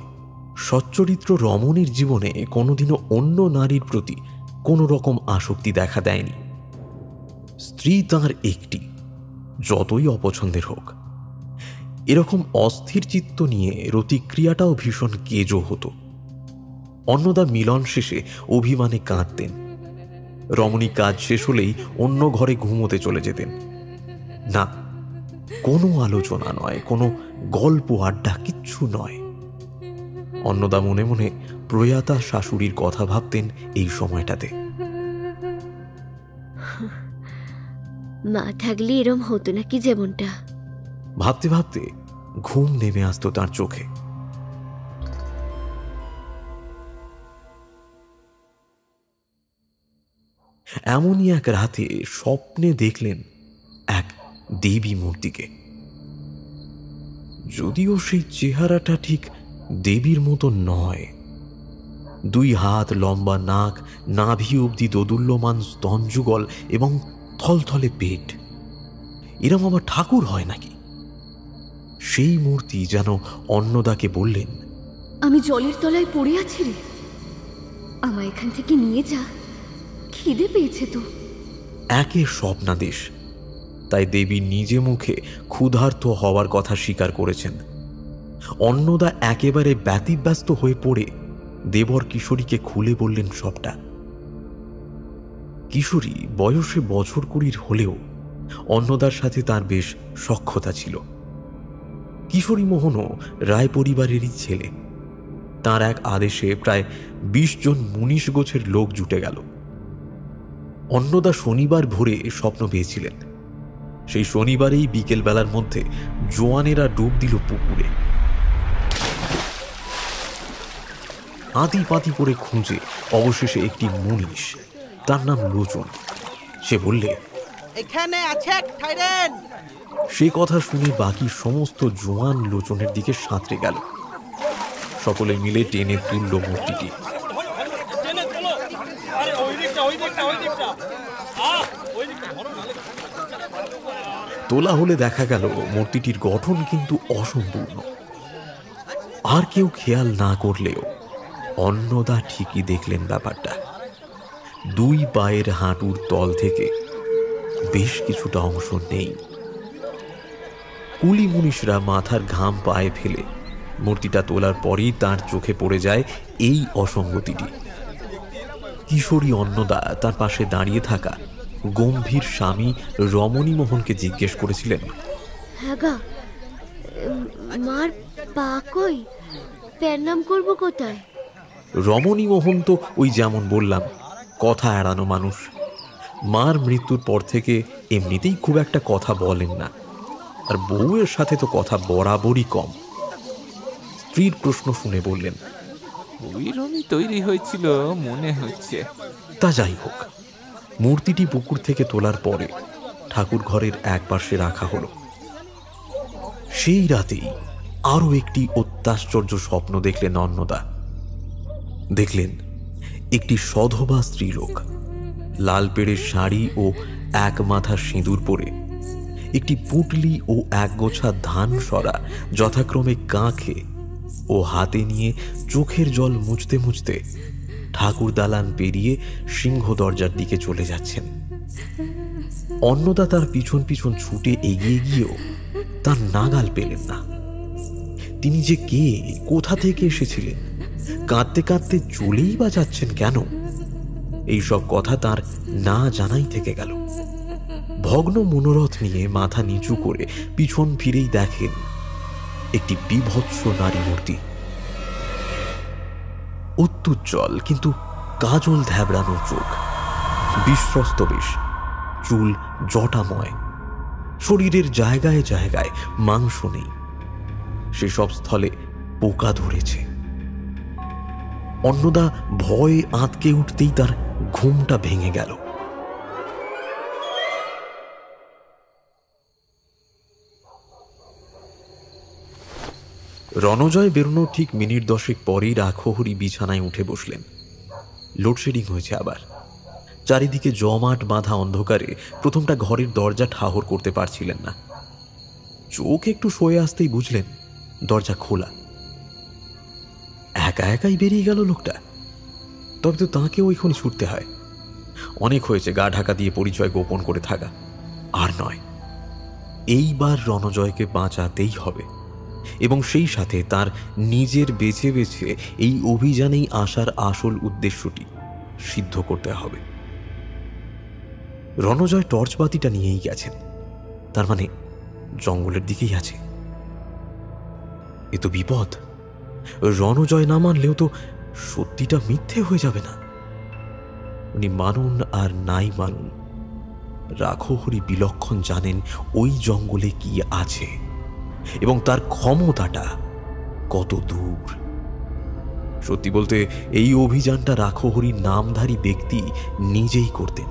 সচ্চরিত্র রমণীর জীবনে কোনোদিনও অন্য নারীর প্রতি কোনো রকম আসক্তি দেখা দেয়নি। স্ত্রী তাঁর একটি, যতই অপছন্দের হোক। এরকম অস্থির চিত্ত নিয়ে রতিক্রিয়াটাও ভীষণ কেজো হতো। অন্নদা মিলন শেষে অভিমানে কাঁদতেন। রমণী কাজ শেষ হলেই অন্য ঘরে ঘুমোতে চলে যেতেন। না, কোনো আলোচনা নয়, কোনো গল্প আড্ডা, কিচ্ছু নয়। অন্নদা মনে মনে প্রয়াতা শাশুড়ির কথা ভাবতেন এই সময়টাতে।
মা থাকলে এরম হতো নাকি যেমনটা।
ভাবতে ভাবতে ঘুম নেমে আসতো তার চোখে। এমনই এক রাতে স্বপ্নে দেখলেন এক দেবী মূর্তিকে। যদিও সেই চেহারাটা ঠিক দেবীর মতো নয়, 2 হাত লম্বা নাক, নাভি অবধি দোদুল্যমান স্তনযুগল এবং থলথলে পেট। এরম আবার ঠাকুর হয় নাকি? সেই মূর্তি যেন অন্নদাকে বললেন,
আমি জলের তলায় পড়ে আছি রে, আমায় এখান থেকে নিয়ে যা, খিদে পেয়েছে তো।
একে স্বপ্নাদেশ, তাই দেবী নিজে মুখে ক্ষুধার্ত হওয়ার কথা স্বীকার করেছেন। অন্নদা একেবারে ব্যতিব্যস্ত হয়ে পড়ে দেবর কিশোরীকে খুলে বললেন সবটা। কিশোরী বয়সে বছর 20 হলেও অন্নদার সাথে তার বেশ সখ্যতা ছিল। কিশোরী মোহনও রায় পরিবারেরই ছেলে। তার এক আদেশে প্রায় 20 জন মুনিশ গোছের লোক জুটে গেল। অন্নদা শনিবার ভোরে স্বপ্ন পেয়েছিলেন। সেই শনিবারেই বিকেল বেলার মধ্যে জোয়ানেরা ডুব দিল পুকুরে। আতি পাতি করে খুঁজে অবশেষে একটি মুনিশ, তার নাম লোচন, সে বললে,
এখানে আছে ঠাইরেন।
সে কথা শুনে বাকি সমস্ত জোয়ান লোচনের দিকে সাঁতরে গেল। সকলে মিলে টেনে তুলল মূর্তিটি। তোলা হলে দেখা গেল মূর্তিটির গঠন কিন্তু অসম্পূর্ণ। আর কেউ খেয়াল না করলেও অন্নদা ঠিকই দেখলেন ব্যাপারটা। 2 পায়ের হাঁটুর তল থেকে বেশ কিছুটা অংশ নেই। কুলি মুনিশরা মাথার ঘাম পায়ে ফেলে মূর্তিটা তোলার পরেই তার চোখে পড়ে যায় এই অসঙ্গতিটি। কিশোরী অন্নদা তার পাশে দাঁড়িয়ে থাকা গম্ভীর স্বামী রমণী মোহনকে জিজ্ঞেস করেছিলেন,
হ্যাঁ গা, মার পা কই, প্রণাম করবো কোথায়?
রমণী মোহন তো ওই যেমন বললাম, কথা এড়ানো মানুষ। মার মৃত্যুর পর থেকে এমনিতেই খুব একটা কথা বলেন না, আর বউয়ের সাথে তো কথা বরাবরই কম। স্ত্রীর প্রশ্ন শুনে বললেন,
ওই রমি তৈরি হয়েছিল মনে হচ্ছে।
তা যাই হোক, মূর্তিটি পুকুর থেকে তোলার পরে ঠাকুর ঘরের এক পাশে রাখা হলো। সেই রাতেই আরো একটি অত্যাশ্চর্য স্বপ্ন দেখলেন অন্নদা। দেখলেন একটি সধবা স্ত্রীলোক লাল পেড়ের শাড়ি ও এক মাথা সিঁদুর পরে, একটি পুটলি ও একগোছা ধান সরা যথাক্রমে কাঁখে ও হাতে নিয়ে চোখের জল মুছতে মুছতে ঠাকুর দালান পেরিয়ে সিংহ দরজার দিকে চলে যাচ্ছেন। অন্নদা তার পিছন পিছন ছুটে এগিয়ে গিয়েও তার নাগাল পেলেন না। তিনি যে কে, কোথা থেকে এসেছিলেন, কাঁদতে কাঁদতে চলেই বা যাচ্ছেন কেন, এইসব কথা তার না জানাই থেকে গেল। ভগ্ন মনোরথ নিয়ে মাথা নিচু করে পিছন ফিরেই দেখেন একটি বিভৎস নারী মূর্তি। অত্যুজ্জ্বল কিন্তু কাজল ধ্যাবড়ানো চোখ, বিশ্বস্ত বেশ, চুল জটাময়, শরীরের জায়গায় জায়গায় মাংস নেই, সেসব স্থলে পোকা ধরেছে। অন্নদা ভয়ে আঁতকে উঠতেই তার ঘুমটা ভেঙে গেল। রণজয় বেরোনো ঠিক মিনিট 10 পরেই রাখহরি বিছানায় উঠে বসলেন। লোডশেডিং হয়েছে আবার। চারিদিকে জমাট বাঁধা অন্ধকারে প্রথমটা ঘরের দরজা ঠাহর করতে পারছিলেন না। চোখ একটু সয়ে আসতেই বুঝলেন দরজা খোলা। একা একাই বেরিয়ে গেল লোকটা। তবে তো তাঁকেও ওইখানে ছুটতে হয়। অনেক হয়েছে গা ঢাকা দিয়ে পরিচয় গোপন করে থাকা, আর নয়। এইবার রণজয়কে বাঁচাতেই হবে, এবং সেই সাথে তার নিজের বেছে বেছে এই অভিযানেই আসার আসল উদ্দেশ্যটি সিদ্ধ করতে হবে। রণজয় টর্চ বাতিটা নিয়েই গেছেন। তার মানে জঙ্গলের দিকেই আছে। এ তো বিপদ। রণজয় না মানলেও তো সত্যিটা মিথ্যে হয়ে যাবে না। উনি মানুন আর নাই মানুন, রাঘহরি বিলক্ষণ জানেন ওই জঙ্গলে কি আছে এবং তার ক্ষমতাটা কত দূর। সত্যি বলতে এই অভিযানটা রাঘহরির নামধারী ব্যক্তি নিজেই করতেন,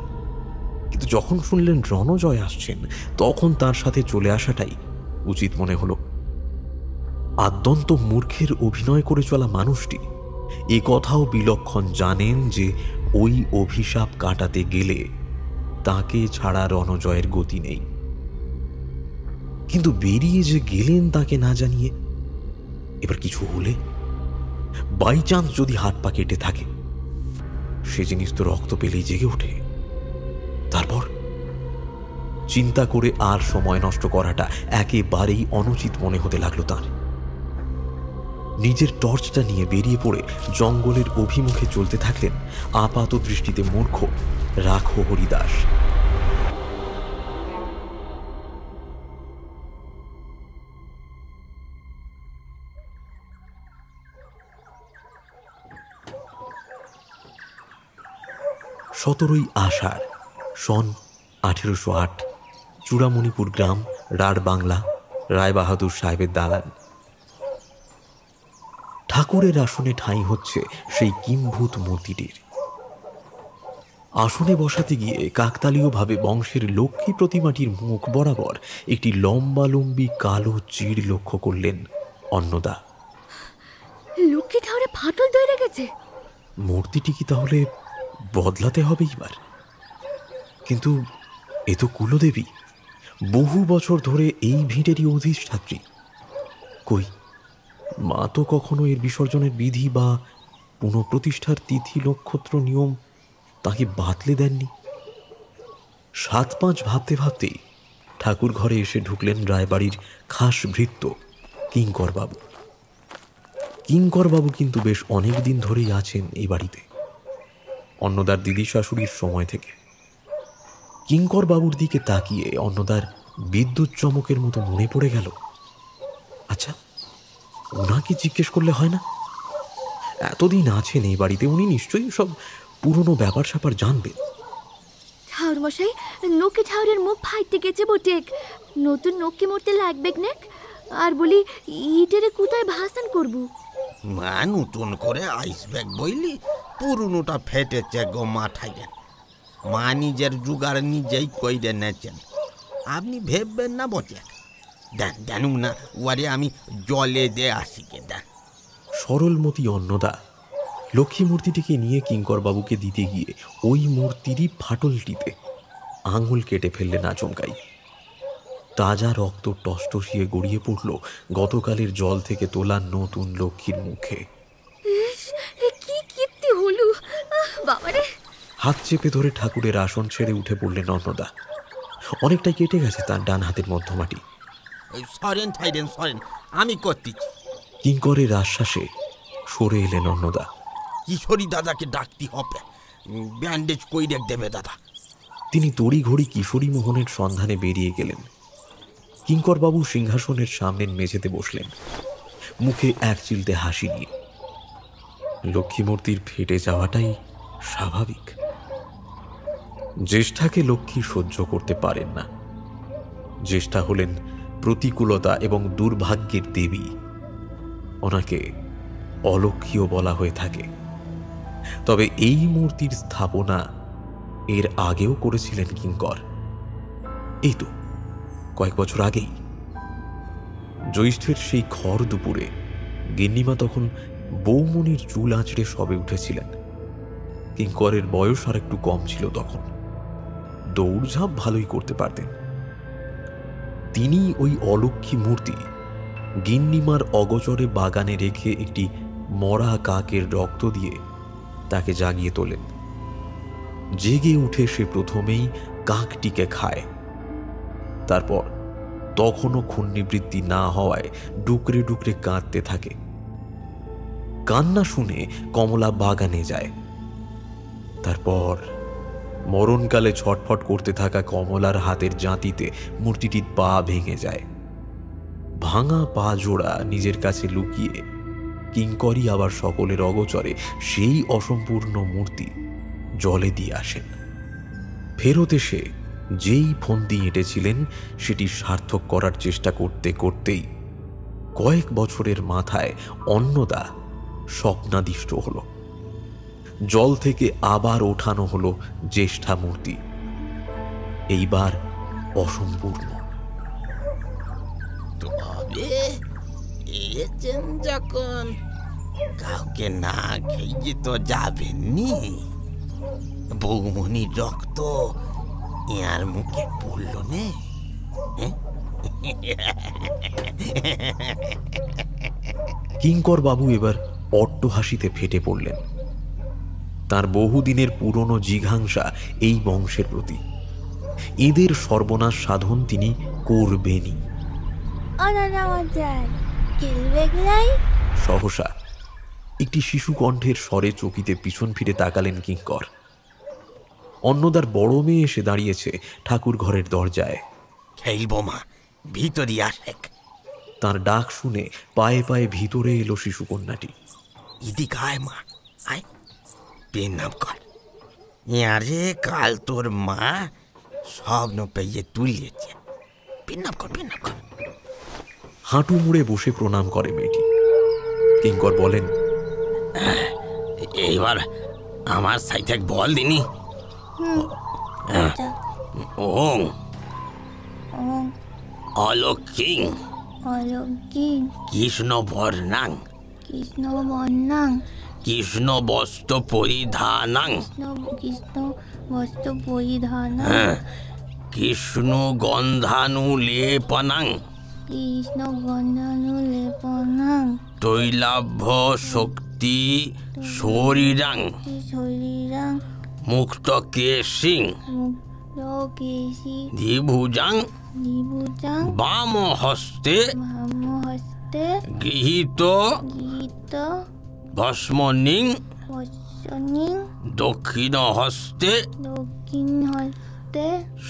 কিন্তু যখন শুনলেন রণজয় আসছেন তখন তার সাথে চলে আসাটাই উচিত মনে হলো। আদ্যন্ত মূর্খের অভিনয় করে চলা মানুষটি এ কথাও বিলক্ষণ জানেন যে ওই অভিশাপ কাটাতে গেলে তাকে ছাড়া রণজয়ের গতি নেই। কিন্তু বেরিয়ে যে গেলেন তাকে না জানিয়ে, এবার কিছু হলে, বাই চান্স যদি হাত পা কেটে থাকে, সে জিনিস তো রক্ত পেলেই জেগে ওঠে। তারপর চিন্তা করে আর সময় নষ্ট করাটা একেবারেই অনুচিত মনে হতে লাগলো তার। নিজের টর্চটা নিয়ে বেরিয়ে পড়ে জঙ্গলের অভিমুখে চলতে থাকলেন আপাত দৃষ্টিতে মূর্খ রাঘহরি দাস। সতেরোই আষাঢ়, সন 1808, চূড়ামণিপুর গ্রাম, রাঢ় বাংলা, রায়বাহাদুর সাহেবের দালান। ঠাকুরের আসনে ঠাঁই হচ্ছে সেই কিম্ভূত মূর্তিটির। আসনে বসাতে গিয়ে কাকতালীয়ভাবে বংশের লক্ষ্মী প্রতিমাটির মুখ বরাবর একটি লম্বালম্বী কালো চিড় লক্ষ্য করলেন অন্নদা।
লক্ষ্মী ঠাকুরে ফাটল ধরে গেছে।
মূর্তিটি কি তাহলে বদলাতে হবে এবার? কিন্তু এ তো কুলদেবী, বহু বছর ধরে এই ভিটেরই অধিষ্ঠাত্রী। কই, মা তো কখনো এর বিসর্জনের বিধি বা পুনঃপ্রতিষ্ঠার তিথি নক্ষত্র নিয়ম তাকে বাতলে দেননি। 7-5 ভাবতে ভাবতেই ঠাকুর ঘরে এসে ঢুকলেন রায়বাড়ির খাস ভৃত্য কিঙ্করবাবু। কিঙ্করবাবু কিন্তু বেশ অনেক দিন ধরেই আছেন এই বাড়িতে, অন্নদার দিদি শাশুড়ির সময় থেকে। কিঙ্করবাবুর দিকে তাকিয়ে অন্নদার বিদ্যুৎ চমকের মতো মনে পড়ে গেল, আচ্ছা ওনাকে জিজ্ঞেস করলে হয় না? এতদিন আছেন এই বাড়িতে, উনি নিশ্চয়ই সব পুরনো ব্যাপার স্যাপার জানবেন।
ঠাউর মশাই, নকি ঠাউরের মুখ ফাইতে গেছে বটে, নতুন নকি মরতে লাগবে না। আর বলি, ইটেরে কোথায় ভাষণ করব?
মা নতুন করে আইসব্যাগ বইলি, পুরনোটা ফেটেছে গো মাথায়। মা নিজের জুগার নিজেই কইরে নেছেন, আপনি ভেববেন না বটে। দেন জানুক না ওয়ারে আমি জলে দিয়ে আসি কে দেন।
সরলমতি অন্নদা লক্ষ্মী মূর্তিটিকে নিয়ে কিঙ্করবাবুকে দিতে গিয়ে ওই মূর্তিরই ফাটলটিতে আঙুল কেটে ফেললেন আচমকাই। তাজা রক্ত টসটসিয়ে গড়িয়ে পড়ল গতকালের জল থেকে তোলা নতুন লক্ষ্মীর মুখে।
কি কীর্তি হলো বাবারে!
হাত চেপে ধরে ঠাকুরের আসন ছেড়ে উঠে পড়লেন অন্নদা। অনেকটাই কেটে গেছে তার ডান হাতের মধ্যমাটি।
সরেন থাইরেন সরেন, আমি করতেছি।
কিঙ্করের আশ্বাসে সরে এলেন অন্নদা।
কিশোরী দাদাকে ডাকতে হবে, ব্যান্ডেজ কই দেবে দাদা।
তিনি তড়িঘড়ি কিশোরী মোহনের সন্ধানে বেরিয়ে গেলেন। কিঙ্করবাবু সিংহাসনের সামনের মেঝেতে বসলেন, মুখে এক চিলতে হাসি নিয়ে। লক্ষ্মীমূর্তির ফেটে যাওয়াটাই স্বাভাবিক। জ্যেষ্ঠাকে লক্ষ্মী সহ্য করতে পারেন না। জ্যেষ্ঠা হলেন প্রতিকূলতা এবং দুর্ভাগ্যের দেবী, ওনাকে অলক্ষ্মীও বলা হয়ে থাকে। তবে এই মূর্তির স্থাপনা এর আগেও করেছিলেন কিঙ্কর, এই তো কয়েক বছর আগেই। জ্যৈষ্ঠের সেই খর দুপুরে গিন্নিমা তখন বৌমনির চুল আঁচড়ে সবে উঠেছিলেন। কিঙ্করের বয়স আর একটু কম ছিল তখন, দৌড়ঝাঁপ ভালোই করতে পারতেন। তিনি ওই অলক্ষ্মী মূর্তি গিন্নিমার অগোচরে বাগানে রেখে একটি মরা কাকের রক্ত দিয়ে তাকে জাগিয়ে তোলেন। জেগে উঠে সে প্রথমেই কাকটিকে খায়, তারপর তখনও ক্ষুণ্ণিবৃত্তি না হওয়ায় ডুকরে ডুকরে কাঁদতে থাকে। কান্না শুনে কমলা বাগানে যায়, তারপর মরণকালে ছটফট করতে থাকা কমলার হাতের জাঁতিতে মূর্তিটির পা ভেঙে যায়। ভাঙা পা জোড়া নিজের কাছে লুকিয়ে কিঙ্করই আবার সকলের অগোচরে সেই অসম্পূর্ণ মূর্তি জলে দিয়ে আসেন। ফেরত এসে যেই ফন্দি এঁটেছিলেন সেটি সার্থক করার চেষ্টা করতে করতেই কয়েক বছরের মাথায় অন্নদা স্বপ্নাদিষ্ট হল। জল থেকে আবার ওঠানো হলো জ্যেষ্ঠা মূর্তি, এইবার অসম্পূর্ণ।
তবে এসেছেন যখন কাউকে না খেয়ে তো যাবেননি। বৌমনির রক্ত ইয়ার মুখে পড়ল নে।
কিঙ্কর বাবু এবার অট্ট হাসিতে ফেটে পড়লেন। তার বহুদিনের পুরনো জিঘাংসা এই বংশের প্রতি। এদের সর্বনাশ সাধন তিনি করবেনই। সহসা একটি শিশু কণ্ঠের স্বরে চকিতে পিছন ফিরে তাকালেন কিঙ্কর। অন্নদার বড় মেয়ে এসে দাঁড়িয়েছে ঠাকুর ঘরের দরজায়।
খেলবো মা, ভিতরে আসেক।
তার ডাক শুনে পায়ে পায়ে ভিতরে এলো শিশুকন্যাটি।
ইদিক আয় মা, আয়, পেন নাম কর। ইয়ারে কাল তোর মা স্বপ্ন পেয়ে তুলিয়েছে। পেন নাম কর, পেন নাম কর।
হাঁটু মুড়ে বসে প্রণাম করে মেয়েটি। কিঙ্কর বলেন,
এইবার আমার সাইতে বল দিনি। ওং অলক্ষিং কৃষ্ণ বর্ণাং কৃষ্ণ বস্ত্র পরিধানাং কৃষ্ণ গন্ধানুলেপনাং তৈলাভ্য শক্তি শরীরাং মুক্ত কেশিং দ্বিভুজাং বাম হস্তে গৃহীত ভস্মনিং দক্ষিণ হস্তে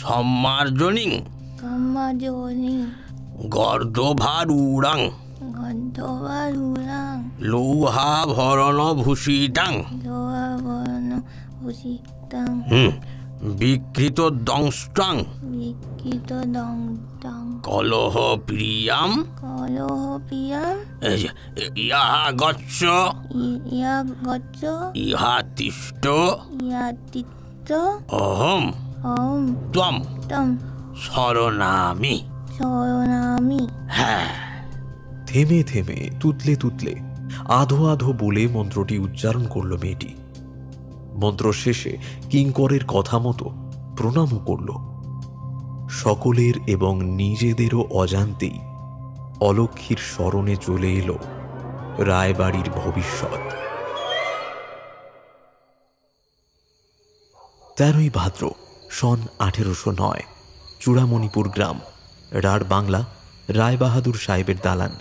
সম্মার্জনিং গর্ধভারুরাং লৌহাভরণ ভূষিতাং বিকৃত দংষ্টাং কলহ প্রিয়াম ইহা গচ্ছ ইহা তিষ্ঠ অহম ত্বম শরণামি। হ্যাঁ।
থেমে থেমে তুতলে তুতলে আধো আধো বলে মন্ত্রটি উচ্চারণ করল মেয়েটি। মন্ত্র শেষে কিঙ্করের কথা মতো প্রণামও করল। সকলের এবং নিজেদেরও অজান্তেই অলক্ষীর স্মরণে চলে এলো রায়বাড়ির ভবিষ্যৎ। 13ই ভাদ্র সন 1809, চূড়ামণিপুর গ্রাম, রাঢ় বাংলা, রায়বাহাদুর সাহেবের দালান।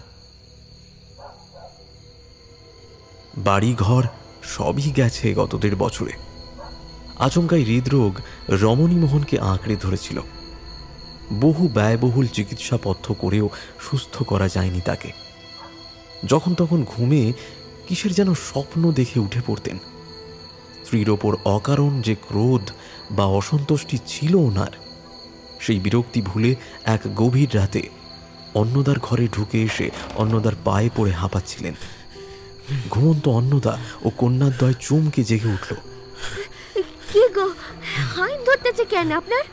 বাড়িঘর সবই গেছে গত 1.5 বছরে। আচমকাই হৃদরোগ রমণীমোহনকে আঁকড়ে ধরেছিল। বহু ব্যয়বহুল চিকিৎসাপথ্য করেও সুস্থ করা যায়নি তাকে। যখন তখন ঘুমে কিসের যেন স্বপ্ন দেখে উঠে পড়তেন। স্ত্রীর ওপর অকারণ যে ক্রোধ বা অসন্তুষ্টি ছিল ওনার, সেই বিরক্তি ভুলে এক গভীর রাতে অন্নদার ঘরে ঢুকে এসে অন্নদার পায়ে পড়ে হাঁপাচ্ছিলেন। ঘুমন্ত অন্নদা ও কন্যাদ্বয় চমকে জেগে উঠল।
কি গো, হাইন ধরতেছে কেন আপনার?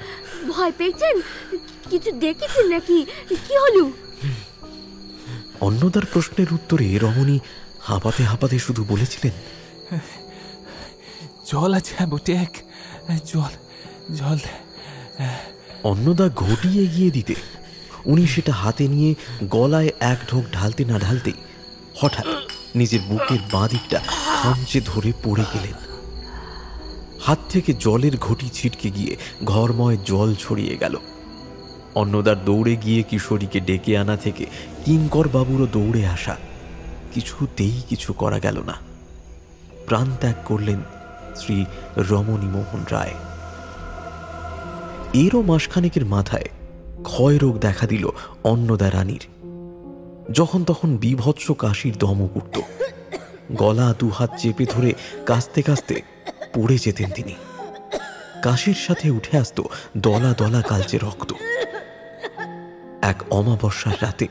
ভয় পেয়েছেন? কিছু দেখেছেন নাকি? কি হলো?
অন্নদার প্রশ্নের উত্তরে রমণী হাঁপাতে হাঁপাতে শুধু বলেছিলেন,
জল আছে বুটেক, জল জল।
অন্নদা ঘটি এগিয়ে দিতে উনি সেটা হাতে নিয়ে গলায় এক ঢোক ঢালতে না ঢালতেই হঠাৎ নিজের বুকের বাঁ দিকটা খামচে ধরে পড়ে গেলেন। হাত থেকে জলের ঘটি ছিটকে গিয়ে ঘরময় জল ছড়িয়ে গেল। অন্নদার দৌড়ে গিয়ে কিশোরীকে ডেকে আনা থেকে কিঙ্কর বাবুরও দৌড়ে আসা, কিছুতেই কিছু করা গেল না। প্রাণ ত্যাগ করলেন শ্রী রমণী মোহন রায়। এরও মাসখানেকের মাথায় ক্ষয় রোগ দেখা দিল অন্নদা রানীর। যখন তখন বিভৎস কাশির দমক উঠত। গলা দুহাত চেপে ধরে কাঁচতে কাঁচতে পড়ে যেতেন তিনি। কাশির সাথে উঠে আসত দলা দলা কালচে রক্ত। এক অমাবস্যার রাতে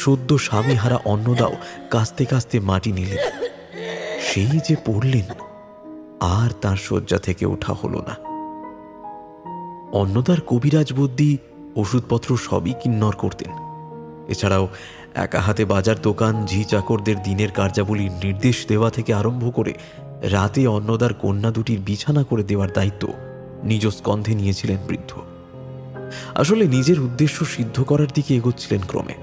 সদ্য স্বামীহারা অন্নদাও কাঁচতে কাঁচতে মাটি নিলেন। সেই যে পড়লেন, আর তার শয্যা থেকে ওঠা হল না। অন্নদার কবিরাজ বুদ্ধি ওষুধপত্র সবই কিন্নর করতেন। এছাড়াও একা হাতে বাজার দোকান, ঝি চাকরদের দিনের কার্যাবলীর নির্দেশ দেওয়া থেকে আরম্ভ করে রাতে অন্নদার কন্যা দুটির বিছানা করে দেওয়ার দায়িত্ব নিজ স্কন্ধে নিয়েছিলেন বৃদ্ধ। আসলে নিজের উদ্দেশ্য সিদ্ধ করার দিকে এগোচ্ছিলেন ক্রমে।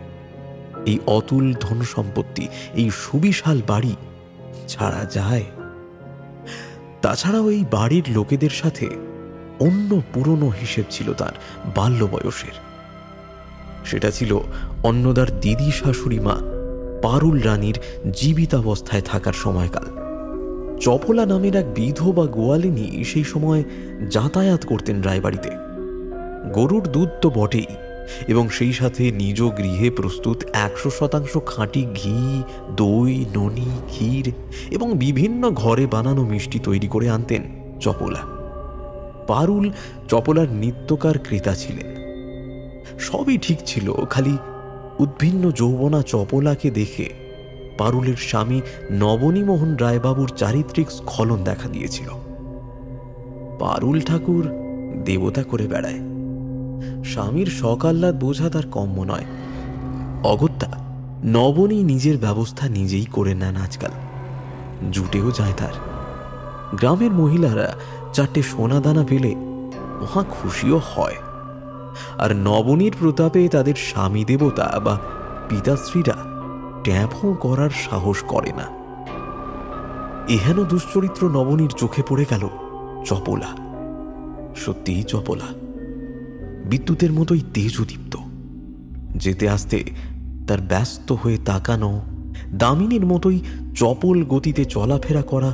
এই অতুল ধন সম্পত্তি, এই সুবিশাল বাড়ি ছাড়া যায়? তাছাড়াও এই বাড়ির লোকেদের সাথে অন্য পুরনো হিসেব ছিল তার বাল্য বয়সের। সেটা ছিল অন্নদার দিদি শাশুড়ি মা পারুল রানীর জীবিতাবস্থায় থাকার সময়কাল। চপলা নামের এক বিধবা গোয়ালিনী সেই সময় যাতায়াত করতেন রায়বাড়িতে। গরুর দুধ তো বটেই, এবং সেই সাথে নিজ গৃহে প্রস্তুত 100% খাঁটি ঘি, দই, ননি, ক্ষীর এবং বিভিন্ন ঘরে বানানো মিষ্টি তৈরি করে আনতেন চপলা। পারুল চপলার নিত্যকার ক্রেতা ছিলেন। সবই ঠিক ছিল, খালি উদ্ভিন্ন যৌবনা চপলাকে দেখে পারুলের স্বামী নবনীমোহন রায়বাবুর চারিত্রিক স্খলন দেখা দিয়েছিল। পারুল ঠাকুর দেবতা করে বেড়ায়, স্বামীর সকাল্লাদ বোঝা তার কম্য নয়। অগত্যা নবনী নিজের ব্যবস্থা নিজেই করে নেন আজকাল, জুটেও যায় তার। গ্রামের মহিলারা 4টে সোনাদানা পেলে মহা খুশিও হয়, আর নবনীর প্রতাপে তাদের স্বামী দেবতা বা পিতাশ্রীরা ট্যাপও করার সাহস করে না। এহেন দুশ্চরিত্র নবনীর চোখে পড়ে গেল চপলা। সত্যিই চপলা বিদ্যুতের মতোই তেজদীপ্ত। যেতে আসতে তার ব্যস্ত হয়ে তাকানো, দামিনীর মতোই চপল গতিতে চলাফেরা করা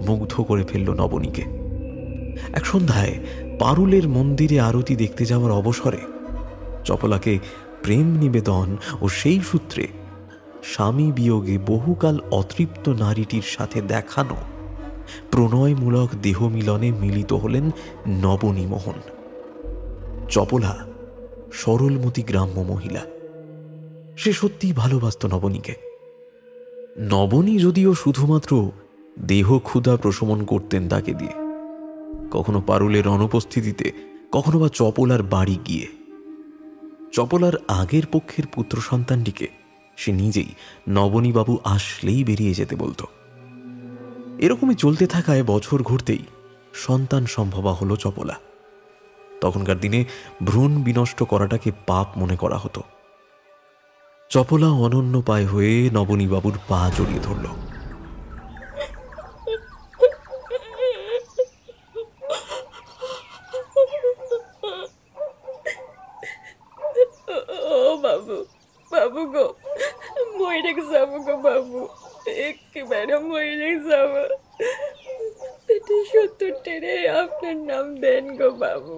মুগ্ধ করে ফেলল নবনীকে। এক সন্ধ্যায় পারুলের মন্দিরে আরতি দেখতে যাওয়ার অবসরে চপলাকে প্রেম নিবেদন ও সেই সূত্রে স্বামী বিয়োগে বহুকাল অতৃপ্ত নারীটির সাথে দেখানো প্রণয়মূলক দেহ মিলনে মিলিত হলেন নবনীমোহন। চপলা সরলমতি গ্রাম্য মহিলা, সে সত্যিই ভালোবাসত নবনীকে। নবনী যদিও শুধুমাত্র দেহ ক্ষুধা প্রশমন করতেন তাকে দিয়ে, কখনো পারুলের অনুপস্থিতিতে, কখনো বা চপলার বাড়ি গিয়ে। চপলার আগের পক্ষের পুত্র সন্তানটিকে সে নিজেই নবনীবাবু আসলেই বেরিয়ে যেতে বলত। এরকমই চলতে থাকায় বছর ঘুরতেই সন্তান সম্ভবা হলো চপলা। তখনকার দিনে ভ্রূণ বিনষ্ট করাটাকে পাপ মনে করা হতো। চপলা অনন্য পায় হয়ে নবনীবাবুর পা জড়িয়ে ধরল।
ও বাবু, বাবু গো, মরে যাবো গো বাবু, একেবারে মরে যাবো। পেটে 70 টেরে আপনার নাম দেন গো বাবু।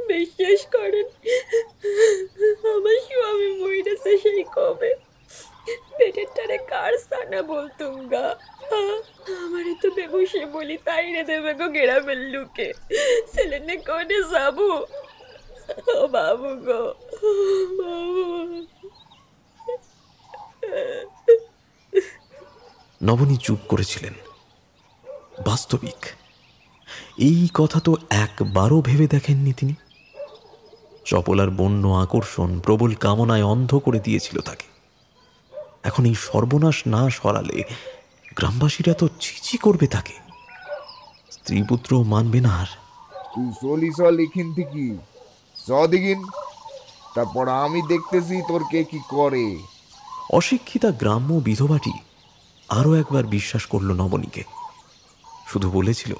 বিশ্বাস করেন, আমার স্বামী মরেছে সেই কবে। পেটের টারে কার সানা বলতুম গা, আমারে তো বেবসে বলি তাই রে দেবে গো গ্রামের লোকে। ছেলেনে কোনে যাবো? ও বাবু গো, বাবু।
নবনী চুপ করেছিলেন। বাস্তবিক এই কথা তো একবারও ভেবে দেখেননি তিনি। চপলার বন্য আকর্ষণ প্রবল কামনায় অন্ধ করে দিয়েছিল তাকে। এখন এই সর্বনাশ না সরালে গ্রামবাসীরা তো ছিছি করবে তাকে, স্ত্রীপুত্র মানবে না আর।
তুই চলি চল এখান থেকে, দিগিন, তারপর আমি দেখতেছি তোর কে কি করে।
অশিক্ষিতা গ্রাম্য বিধবাটি আরো একবার বিশ্বাস করল নবনীকে। শুধু বলেছিল,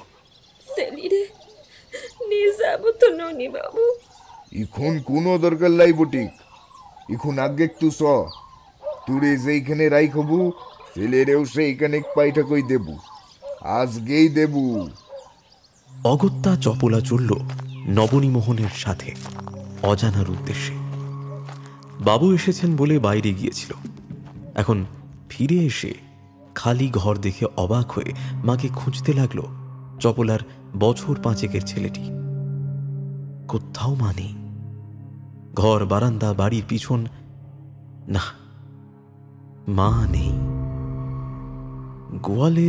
এখন কোনো দরকার লাই বটিক, এখন আগে একটু তুরে যেইখানে রাই খবু ছেলেরেও সেইখানে পাইটা কই দেবু, আজকেই দেবু।
অগত্যা চপলা চলল নবনীমোহনের সাথে অজানার উদ্দেশ্যে। বাবু এসেছেন বলে বাইরে গিয়েছিল, এখন ফিরে এসে খালি ঘর দেখে অবাক হয়ে মাকে খুঁজতে লাগলো চপলার বছর 5 ছেলেটি। কোথাও মা নেই। ঘর, বারান্দা, বাড়ির পিছন, না, মা নেই। গোয়ালে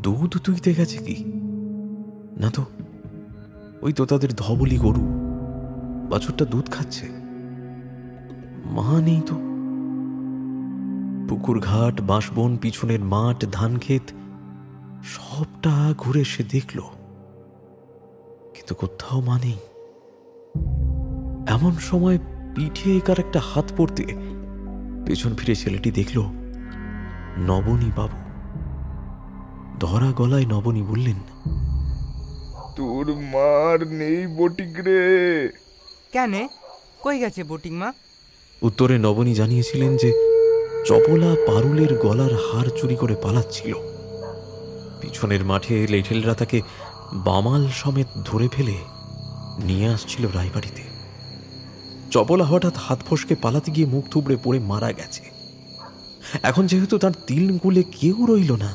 দুধ তুইতে গেছে কি? না তো, ওই তো তাদের ধবলি গরু, বাছুরটা দুধ খাচ্ছে। মা নেই তো। পুকুর ঘাট, বাঁশবন, পিছনের মাঠ, ধান ক্ষেত সবটা ঘুরে সে দেখল, কিন্তু কোথাও মা নেই। এমন সময় পিঠে কার একটা হাত পড়তে পেছন ফিরে ছেলেটি দেখল নবনী বাবু। ধরা গলায় নবনী বললেন,
তোর মার নেই বটিক রে।
কেন, কই গেছে বটিক মা?
উত্তরে নবনী জানিয়েছিলেন যে চপলা পারুলের গলার হার চুরি করে পালাচ্ছিল। পিছনের মাঠে লেঠেলরা তাকে বামাল সমেত ধরে ফেলে নিয়ে আসছিল রায়বাড়িতে। চপলা হঠাৎ হাত ফসকে পালাতে গিয়ে মুখ থুবড়ে পড়ে মারা গেছে। এখন যেহেতু তার তিলগুলে কেউ রইল না,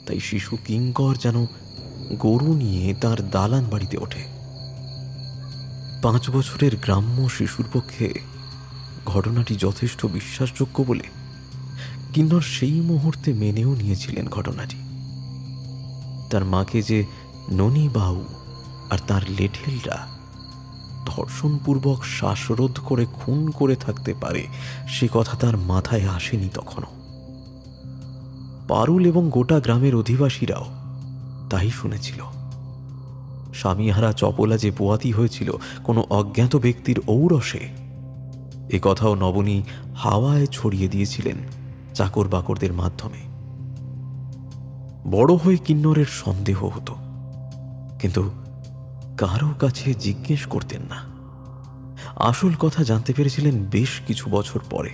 তাই শিশু কিঙ্কর যেন গরু নিয়ে তার দালান বাড়িতে ওঠে। 5 বছরের গ্রাম্য শিশুর পক্ষে ঘটনাটি যথেষ্ট বিশ্বাসযোগ্য বলে কিন্নর সেই মুহূর্তে মেনেও নিয়েছিলেন ঘটনাটি। তার মাকে যে ননী বাউ আর তার লেঠেলরা ধর্ষণপূর্বক শ্বাসরোধ করে খুন করে থাকতে পারে সে কথা তার মাথায় আসেনি তখনও। পারুল এবং গোটা গ্রামের অধিবাসীরাও তাই শুনেছিল। স্বামীহারা চপলা যে পোয়াতি হয়েছিল কোনো অজ্ঞাত ব্যক্তির ঔরসে, এ কথাও নবনী হাওয়ায় ছড়িয়ে দিয়েছিলেন চাকর বাকরদের মাধ্যমে। বড় হয়ে কিন্নরের সন্দেহ হতো, কিন্তু কারো কাছে জিজ্ঞেস করতেন না। আসল কথা জানতে পেরেছিলেন বেশ কিছু বছর পরে।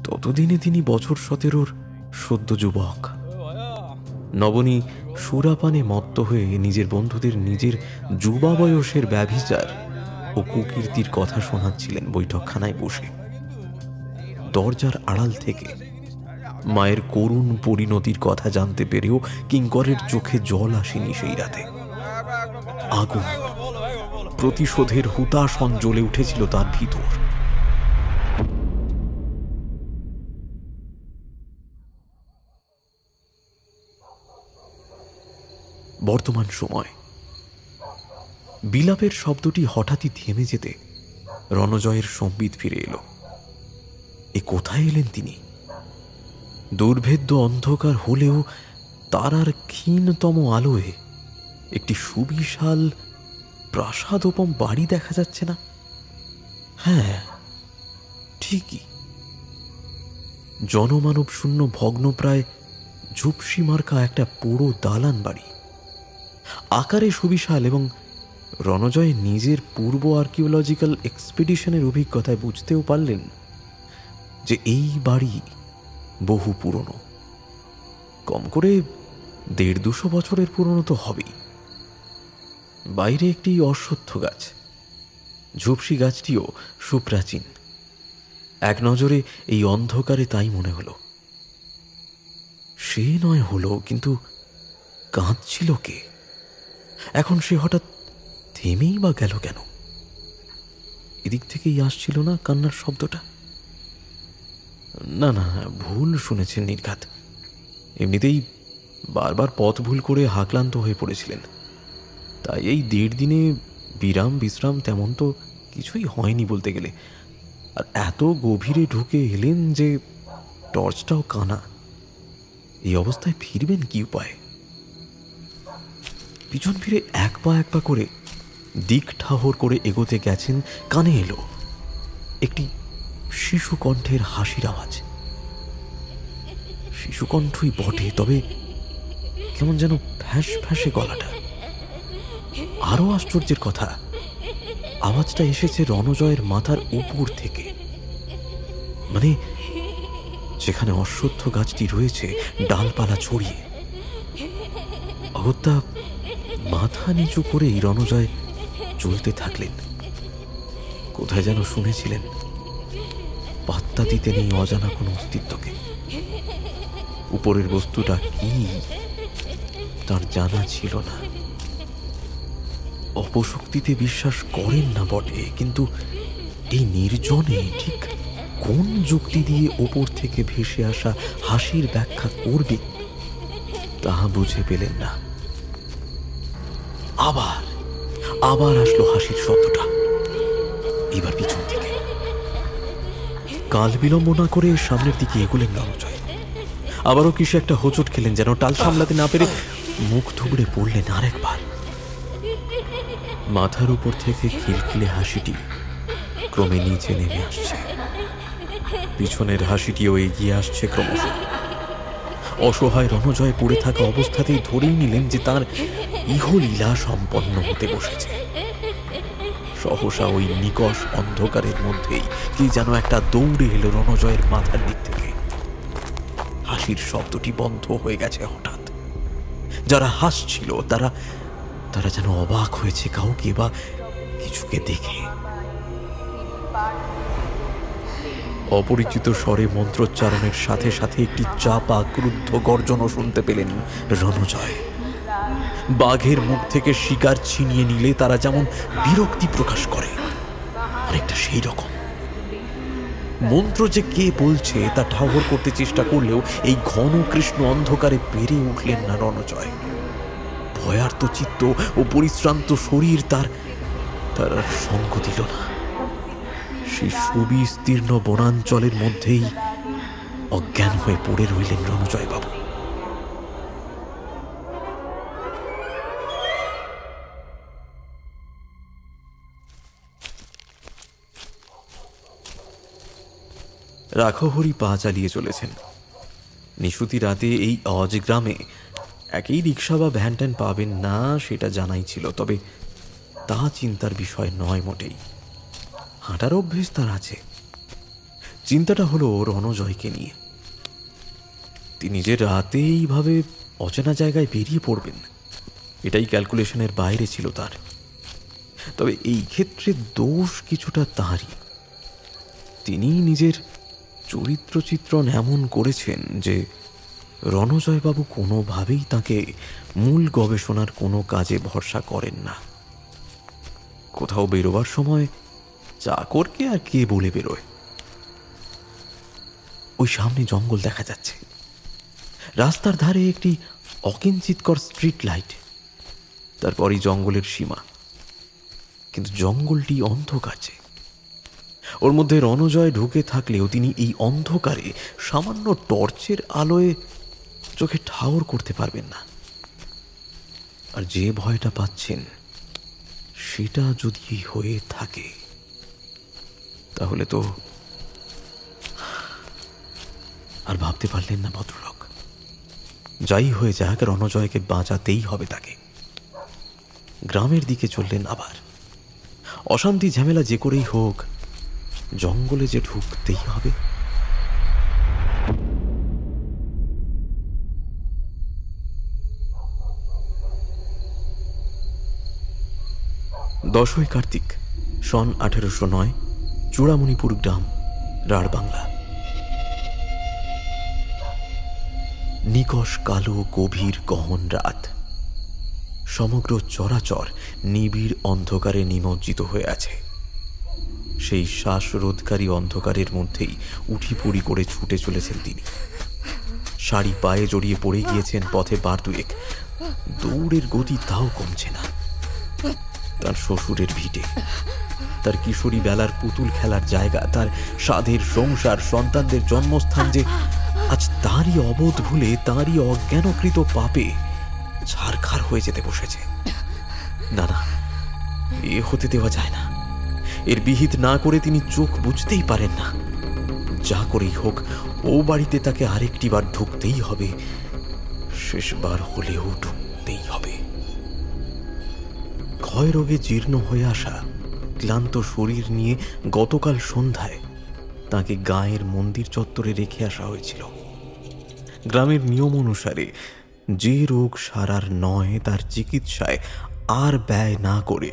ততদিনে তিনি বছর 17 সদ্য যুবক। নবনী সুরাপানে মত্ত হয়ে নিজের বন্ধুদের নিজের যুবা বয়সের ব্যভিচার ও কুকীর্তির কথা শোনাচ্ছিলেন বৈঠকখানায় বসে। দরজার আড়াল থেকে মায়ের করুণ পরিণতির কথা জানতে পেরেও কিঙ্করের চোখে জল আসেনি সেই রাতে। আগুন, প্রতিশোধের হুতাশন জ্বলে উঠেছিল তার ভিতর। বর্তমান সময় বিলাপের শব্দটি হঠাৎই থেমে যেতে রণজয়ের সম্বিত ফিরে এলো। এ কোথায় এলেন তিনি? দুর্ভেদ্য অন্ধকার হলেও তারার ক্ষীণতম আলোয় একটি সুবিশাল প্রাসাদোপম বাড়ি দেখা যাচ্ছে না? হ্যাঁ, ঠিকই, জনমানব শূন্য ভগ্নপ্রায় ঝুপসি মার্কা একটা পুরো দালান বাড়ি। আকারে সুবিশাল, এবং রণজয় নিজের পূর্ব আর্কিওলজিক্যাল এক্সপিডিশনের অভিজ্ঞতায় বুঝতেও পারলেন যে এই বাড়ি বহু পুরনো, কম করে 150-200 বছরের পুরনো তো হবেই। বাইরে একটি অশ্বত্থ গাছ, ঝুপসি গাছটিও সুপ্রাচীন। এক নজরে এই অন্ধকারে তাই মনে হলো। সে নয় হলো, কিন্তু কাঁদছিল কে? এখন সে হঠাৎ থেমেই বা গেল কেন? এদিক থেকেই আসছিল না কান্নার শব্দটা? না না, ভুল শুনেছেন নির্ঘাত। এমনিতেই বারবার পথ ভুল করে হাক্লান্ত হয়ে পড়েছিলেন, তাই এই 1.5 দিনে বিরাম বিশ্রাম তেমন তো কিছুই হয়নি বলতে গেলে। আর এত গভীরে ঢুকে এলেন যে টর্চটাও কানা। এই অবস্থায় ফিরবেন কি উপায়? পিছন ফিরে এক পা করে দিক ঠাহর করে এগোতে গেছেন, কানে এলো একটি শিশু কণ্ঠের হাসির আওয়াজ। শিশুকণ্ঠই বটে, তবে কেমন যেন ফ্যাঁস ফ্যাঁসে গলাটা। আরো আশ্চর্যের কথা, আওয়াজটা এসেছে রণজয়ের মাথার উপর থেকে, মানে যেখানে অশ্বত্থ গাছটি রয়েছে ডালপালা ছড়িয়ে। অগত্যা মাথা নিচু করেই রণজয় চলতে থাকলেন। কোথায় যেন শুনেছিলেন, পাত্তা দিতে নেই অজানা কোনো অস্তিত্বকে। উপরের বস্তুটা কি তার জানা ছিল না। অপশক্তিতে বিশ্বাস করেন না বটে, কিন্তু এই নির্জনে ঠিক কোন যুক্তি দিয়ে ওপর থেকে ভেসে আসা হাসির ব্যাখ্যা করবে তাহা বুঝে পেলেন না। আবার আবার আসলো হাসির শব্দটা, এবার পিছন থেকে। কাল বিলম্ব না করে সামনের দিকে এগোলেন রণজয়। আবারও কিসে একটা হোঁচট খেলেন, যেন টাল সামলাতে না পেরে মুখ থুবড়ে পড়লেন আরেকবার। মাথার উপর থেকে খিলখিলে হাসিটি ক্রমে নিচে নেমে আসছে, পিছনের হাসিটিও এগিয়ে আসছে ক্রমশ। অসহায় রণজয় পড়ে থাকা অবস্থাতেই ধরেই নিলেন যে তার ইহলীলা সম্পন্ন হতে বসেছে। সহসা ওই নিকষ অন্ধকারের মধ্যেই কি যেন একটা দৌড়ে এলো রণজয়ের মাথার দিক থেকে। হাসির শব্দটি বন্ধ হয়ে গেছে হঠাৎ। যারা হাসছিল তারা তারা যেন অবাক হয়েছে কাউকে বা কিছুকে দেখে। অপরিচিত স্বরে মন্ত্রোচ্চারণের সাথে সাথে একটি চাপা ক্রুদ্ধ গর্জনও শুনতে পেলেন রণজয়। বাঘের মুখ থেকে শিকার ছিনিয়ে নিলে তারা যেমন বিরক্তি প্রকাশ করে, অনেকটা সেই রকম। মন্ত্র যে কে বলছে তা ঠাহর করতে চেষ্টা করলেও এই ঘন কৃষ্ণ অন্ধকারে পেরে উঠলেন না রণজয়। ভয়ার্ত চিত্ত ও পরিশ্রান্ত শরীর তার আর সঙ্গ দিল না। সেই সুবিস্তীর্ণ বনাঞ্চলের মধ্যেই অজ্ঞান হয়ে পড়ে রইলেন রণজয় বাবু। রাঘহরি পা চালিয়ে চলেছেন। নিশুতি রাতে এই অজ গ্রামে একই রিক্সা বা ভ্যান ট্যান পাবেন না সেটা জানাই ছিল, তবে তা চিন্তার বিষয় নয় মোটেই। হাঁটার অভ্যেস তার আছে। চিন্তাটা হলো রণজয়কে নিয়ে। তিনি যে রাতে এইভাবে অচেনা জায়গায় বেরিয়ে পড়বেন এটাই ক্যালকুলেশনের বাইরে ছিল তার। তবে এই ক্ষেত্রে দোষ কিছুটা তাঁরই। তিনি নিজের চরিত্র চিত্রণ এমন করেছেন যে রণজয়বাবু কোনোভাবেই তাকে মূল গবেষণার কোনো কাজে ভরসা করেন না। কোথাও বেরোবার সময় চাকরকে আর কে বলে বেরোয়। ওই সামনে জঙ্গল দেখা যাচ্ছে, রাস্তার ধারে একটি অকিঞ্চিতকর স্ট্রিট লাইট, তারপরই জঙ্গলের সীমা। কিন্তু জঙ্গলটি অন্ধকারে। ওর মধ্যে রণজয় ঢুকে থাকলেও তিনি এই অন্ধকারে সামান্য টর্চের আলোয় চোখে ঠাউর করতে পারবেন না। আর যে ভয়টা পাচ্ছেন সেটা যদি হয়ে থাকে তাহলে তো আর ভাবতে পারলেন না ভদ্রলোক। যাই হয়ে যাক, রণজয়কে বাঁচাতেই হবে তাকে। গ্রামের দিকে চললেন আবার। অশান্তি ঝামেলা যে করেই হোক জঙ্গলে যে ঢুকতেই হবে। দশই কার্তিক সন 1809, চূড়ামণিপুর গ্রাম, রাঢ়বাংলা। নিকষ কালো গভীর গহন রাত। সমগ্র চরাচর নিবিড় অন্ধকারে নিমজ্জিত হয়ে আছে। সেই শ্বাসরোধকারী অন্ধকারের মধ্যেই উঠিপড়ি করে ছুটে চলেছেন তিনি। শাড়ি পায়ে জড়িয়ে পড়ে গিয়েছেন পথে বার দুয়েক। দৌড়ের গতি তাও কমছে না। তার শ্বশুরের ভিটে, তার কিশোরী বেলার পুতুল খেলার জায়গা, তার সাধের সংসার, সন্তানদের জন্মস্থান যে আজ তারই অবোধ ভুলে, তারই অজ্ঞানকৃত পাপে ছারখার হয়ে যেতে বসেছে। না না, এ হতে দেওয়া যায় না। এর বিহিত না করে তিনি চোখ বুঝতেই পারেন না। যা করেই হোক ও বাড়িতে তাকে আরেকটি বার ঢুকতেই হবে, শেষবার হলেও ঢুকতেই হবে। ক্ষয় রোগে জীর্ণ হয়ে আসা ক্লান্ত শরীর নিয়ে গতকাল সন্ধ্যায় তাকে গাঁয়ের মন্দির চত্বরে রেখে আসা হয়েছিল। গ্রামের নিয়ম অনুসারে যে রোগ সারার নয় তার চিকিৎসায় আর ব্যয় না করে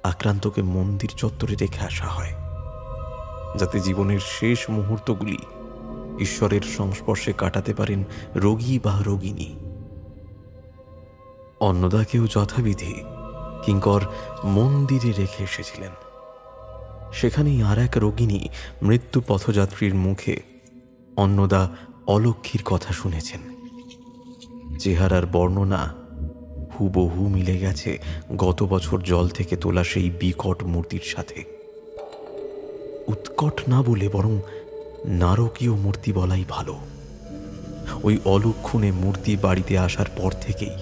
আক্রান্তকে মন্দির চত্বরে রেখে আসা হয়, যাতে জীবনের শেষ মুহূর্তগুলি ঈশ্বরের সংস্পর্শে কাটাতে পারেন রোগী বা রোগিনী। অন্নদাকেও যথাবিধি কিঙ্কর মন্দিরে রেখে এসেছিলেন। সেখানেই আর এক রোগিনী মৃত্যু পথযাত্রীর মুখে অন্নদা অলক্ষীর কথা শুনেছেন। চেহারার বর্ণনা হুবহু মিলে গেছে গত বছর জল থেকে তোলা সেই বিকট মূর্তির সাথে। উৎকট না বলে বরং নারকীয় মূর্তি বলাই ভালো। ওই অলক্ষণে মূর্তি বাড়িতে আসার পর থেকেই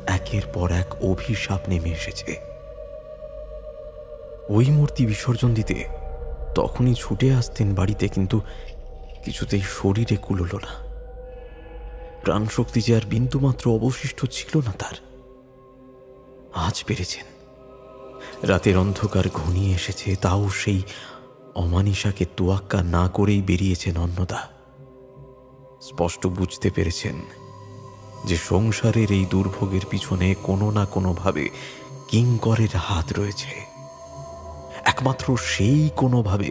একের পর এক অভিশাপ নেমে এসেছে। ওই মূর্তি বিসর্জন দিতে তখনই ছুটে আসতেন বাড়িতে, কিন্তু কিছুতেই শরীরে কুলোল না। প্রাণশক্তি যে আর বিন্দুমাত্র অবশিষ্ট ছিল না তার। আজ পেরেছেন। রাতের অন্ধকার ঘনিয়ে এসেছে, তাও সেই অমানিসাকে তোয়াক্কা না করেই বেরিয়েছেন অন্নদা। স্পষ্ট বুঝতে পেরেছেন যে সংসারের এই দুর্ভোগের পিছনে কোনো না কোনোভাবে কিঙ্করের হাত রয়েছে। একমাত্র সেই কোনোভাবে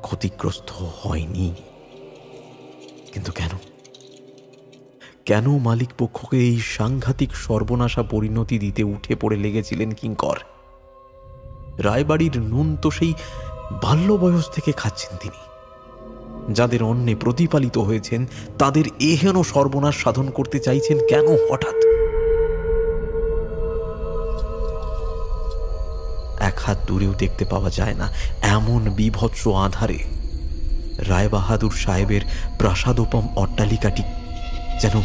ক্ষতিগ্রস্ত হয়নি। কিন্তু কেন কেন মালিক পক্ষকে এই সাংঘাতিক সর্বনাশা পরিণতি দিতে উঠে পড়ে লেগেছিলেন কিঙ্কর? রায়বাড়ির নুন তো সেই বাল্য বয়স থেকে খাচ্ছেন তিনি। যাদের অন্নে প্রতিপালিত হয়েছেন তাদের এহেন সর্বনাশ সাধন করতে চাইছেন কেন হঠাৎ? এক হাত দূরেও দেখতে পাওয়া যায় না এমন বিভৎস আধারে রায়বাহাদুর সাহেবের প্রাসাদোপম অট্টালিকাটি যেন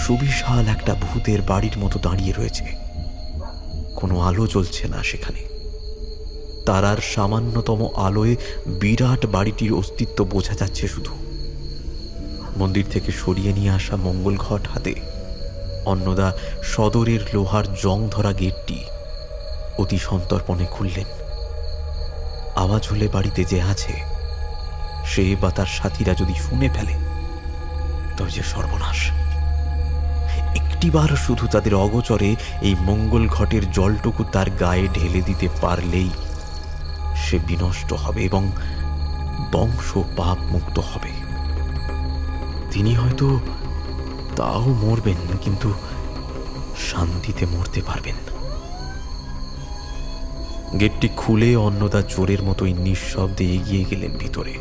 সুবিশাল একটা ভূতের বাড়ির মতো দাঁড়িয়ে রয়েছে। কোনো আলো জ্বলছে না সেখানে। তারার সামান্যতম আলোয় বিরাট বাড়িটির অস্তিত্ব বোঝা যাচ্ছে শুধু। মন্দির থেকে সরিয়ে নিয়ে আসা মঙ্গল ঘট হাতে অন্নদা সদরের লোহার জং ধরা গেটটি অতি সন্তর্পণে খুললেন। আওয়াজ হলে বাড়িতে যে আছে সে বা তার সাথীরা যদি শুনে ফেলে তবে যে সর্বনাশ। একটিবার শুধু তাদের অগোচরে এই মঙ্গল ঘটের জলটুকু তার গায়ে ঢেলে দিতে পারলেই সে বিনষ্ট হবে এবং বংশ পাপ মুক্ত হবে। তিনি হয়তো তাও মরবেন, কিন্তু শান্তিতে মরতে পারবেন। গেটটি খুলে অন্নদা চোরের মতোই নিঃশব্দে এগিয়ে গেলেন ভিতরে।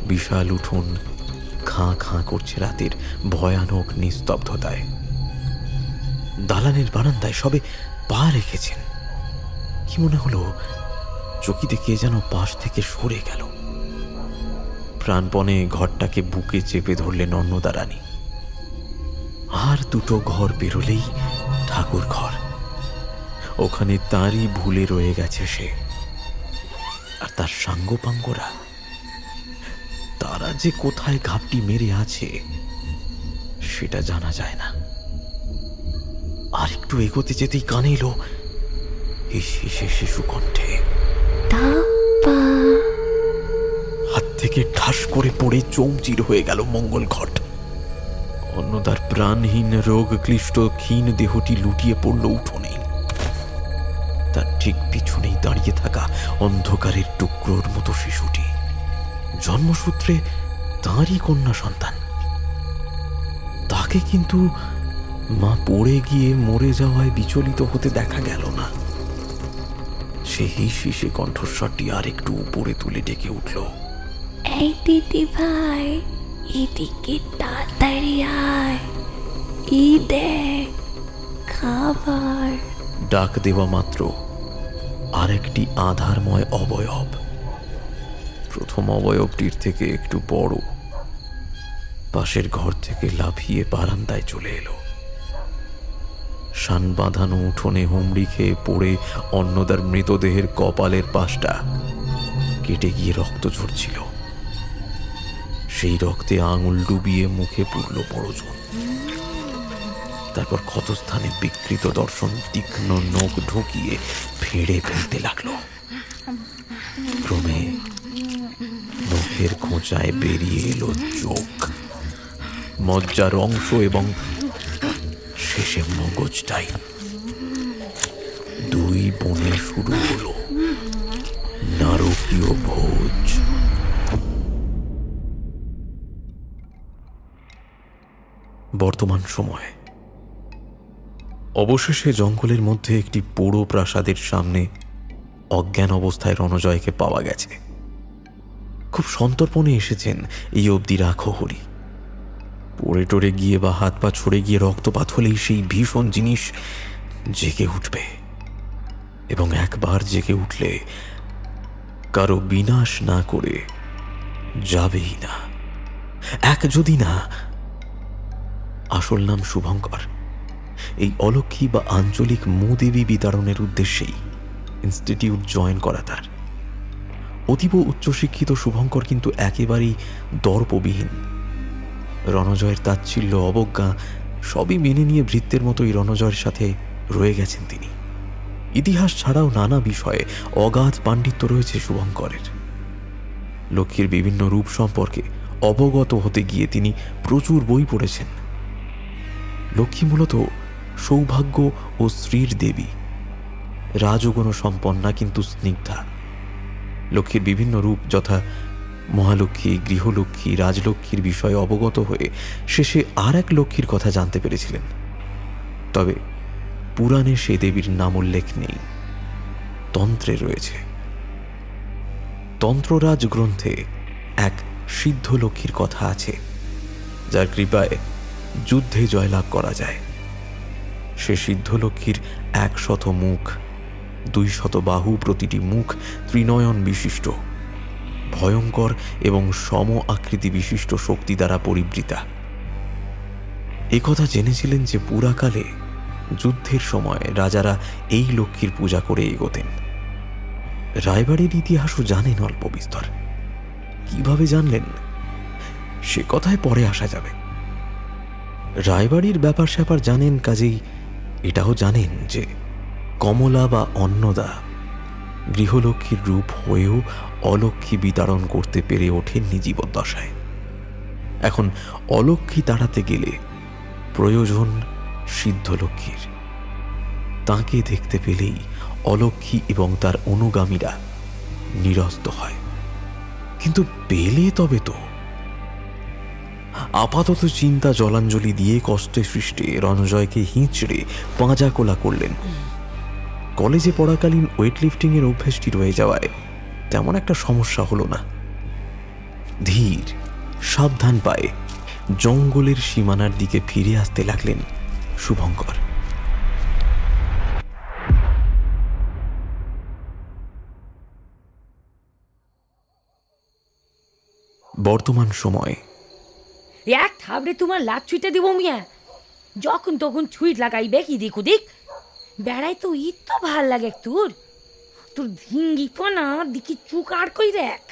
বিশাল উঠোন খাঁ খাঁ করছে রাতের ভয়ানক নিস্তব্ধতায়। দালানের বারান্দায় সবে পা রেখেছেন, কি মনে হলো চকিতে কে যেন পাশ থেকে সরে গেল। প্রাণপণে ঘরটাকে বুকে চেপে ধরলেন অন্নদা রানী। আর দুটো ঘর বেরোলেই ঠাকুর ঘর। ওখানে তারই ভুলে রয়ে গেছে সে। আর তার সাঙ্গপাঙ্গরা, তারা যে কোথায় ঘাপটি মেরে আছে সেটা জানা যায় না। আর একটু এগোতে যেতেই কানে এলো শিশু কণ্ঠে। হাত থেকে ঠাস করে পড়ে চৌচির হয়ে গেল মঙ্গল ঘট। অন্নদার প্রাণহীন রোগ ক্লিষ্ট ক্ষীণ দেহটি লুটিয়ে পড়ল উঠোনে। তার ঠিক পিছনেই দাঁড়িয়ে থাকা অন্ধকারের টুকরোর মতো শিশুটি, জন্মসূত্রে তাঁরই কন্যা সন্তান। তাকে কিন্তু মা পড়ে গিয়ে মরে যাওয়ায় বিচলিত হতে দেখা গেল না। সেই শিশে কণ্ঠস্বরটি আর একটু উপরে তুলে ডেকে উঠল,
এই দিদি ভাই, এদিকে তাড়াতাড়ি আয়, এই দেখ খাবার।
ডাক দেওয়া মাত্র আরেকটি আধারময় অবয়ব, প্রথম অবয়বটির থেকে একটু বড়, পাশের ঘর থেকে লাফিয়ে বারান্দায় চলে এলো। শান বাঁধানো উঠোনে হুমড়ি খেয়ে পড়ে অন্নদার মৃতদেহের কপালের পাশটা কেটে গিয়ে রক্ত ঝরছিল। সেই রক্তে আঙুল ডুবিয়ে মুখে পুরল বড় জোর। তারপর ক্ষতস্থানে বিকৃত দর্শন তীক্ষ্ণ নখ ঢুকিয়ে ফেড়ে ফেলতে লাগলো। ক্রমে নখের খোঁচায় বেরিয়ে এলো চোখ, মজ্জার অংশ এবং শেষে মগজটাই। দুই বনে শুরু হলো নারকীয় ভোজ। বর্তমান সময়। অবশেষে জঙ্গলের মধ্যে একটি পোড়ো প্রাসাদের সামনে অজ্ঞান অবস্থায় রণজয়কে পাওয়া গেছে। খুব সন্তর্পণে এসেছেন এই অবধি রাখো হরি। পড়ে টরে গিয়ে বা হাত পা ছড়ে গিয়ে রক্তপাত হলেই সেই ভীষণ জিনিস জেগে উঠবে, এবং একবার জেগে উঠলে কারো বিনাশ না করে যাবেই না। এক যদি না, আসল নাম শুভঙ্কর। এই অলক্ষী বা আঞ্চলিক মুদেবী বিতরণের উদ্দেশ্যেই ইনস্টিটিউট জয়েন করা তার। অতীব উচ্চশিক্ষিত শুভঙ্কর কিন্তু একেবারেই দর্পবিহীন। রণজয়ের তাচ্ছিল্য অবজ্ঞা সবই মেনে নিয়ে ভৃত্যের মতোই রণজয়ের সাথে রয়ে গেছেন তিনি। ইতিহাস ছাড়াও নানা বিষয়ে অগাধ পাণ্ডিত্য রয়েছে শুভঙ্করের। লক্ষ্মীর বিভিন্ন রূপ সম্পর্কে অবগত হতে গিয়ে তিনি প্রচুর বই পড়েছেন। লক্ষ্মী মূলত সৌভাগ্য ও শ্রীর দেবী, রাজগুণ সম্পন্না কিন্তু স্নিগ্ধা। লক্ষ্মীর বিভিন্ন রূপ যথা মহালক্ষ্মী, গৃহলক্ষ্মী, রাজলক্ষ্মীর বিষয়ে অবগত হয়ে শেষে আর এক লক্ষ্মীর কথা জানতে পেরেছিলেন। তবে পুরাণে সে দেবীর নাম উল্লেখ নেই, তন্ত্রে রয়েছে। তন্ত্ররাজ গ্রন্থে এক সিদ্ধ লক্ষ্মীর কথা আছে, যার কৃপায় যুদ্ধে জয়লাভ করা যায়। সে সিদ্ধ লক্ষ্মীর 100 মুখ, 200 বাহু, প্রতিটি মুখ ত্রিনয়ন বিশিষ্ট, ভয়ঙ্কর এবং সম আকৃতি বিশিষ্ট শক্তি দ্বারা পরিবৃতা। একথা জেনেছিলেন যে পুরাকালে যুদ্ধের সময় রাজারা এই লক্ষ্মীর পূজা করে এগোতেন। রায়বাড়ির ইতিহাসও জানেন অল্প বিস্তর। কিভাবে জানলেন সে কথায় পরে আসা যাবে। রায়বাড়ির ব্যাপার স্যাপার জানেন, কাজেই এটাও জানেন যে কমলা বা অন্নদা গৃহলক্ষ্মীর রূপ হয়েও অলক্ষ্মী বিতরণ করতে পেরে ওঠেননি জীবদ্দশায়। এখন অলক্ষ্মী তাড়াতে গেলে প্রয়োজন সিদ্ধলক্ষ্মীর। তাঁকে দেখতে পেলেই অলক্ষ্মী এবং তার অনুগামীরা নিরস্ত হয়। কিন্তু পেলে তবে তো। আপাতত চিন্তা জলাঞ্জলি দিয়ে কষ্টে সৃষ্টে রণজয়কে হিঁচড়ে পাঁজা কোলা করলেন। কলেজে পড়াকালীন ওয়েটলিফটিং এর অভ্যেসটি রয়ে যাওয়ায় তেমন একটা সমস্যা হলো না। ধীর সাবধান পায়ে জঙ্গলের সীমানার দিকে ফিরে আসতে লাগলেন শুভঙ্কর। বর্তমান সময়।
এক থাবড়ে তোমার লাত ছুঁতে দিব মিয়া, যখন তখন ছুঁইট লাগাইবে কি দিক ওদিক। বেড়াই তো ঈদ তো ভাল লাগে তোর, তোর ধিঙ্গি পনা দিকে চুক আর কই দেখ।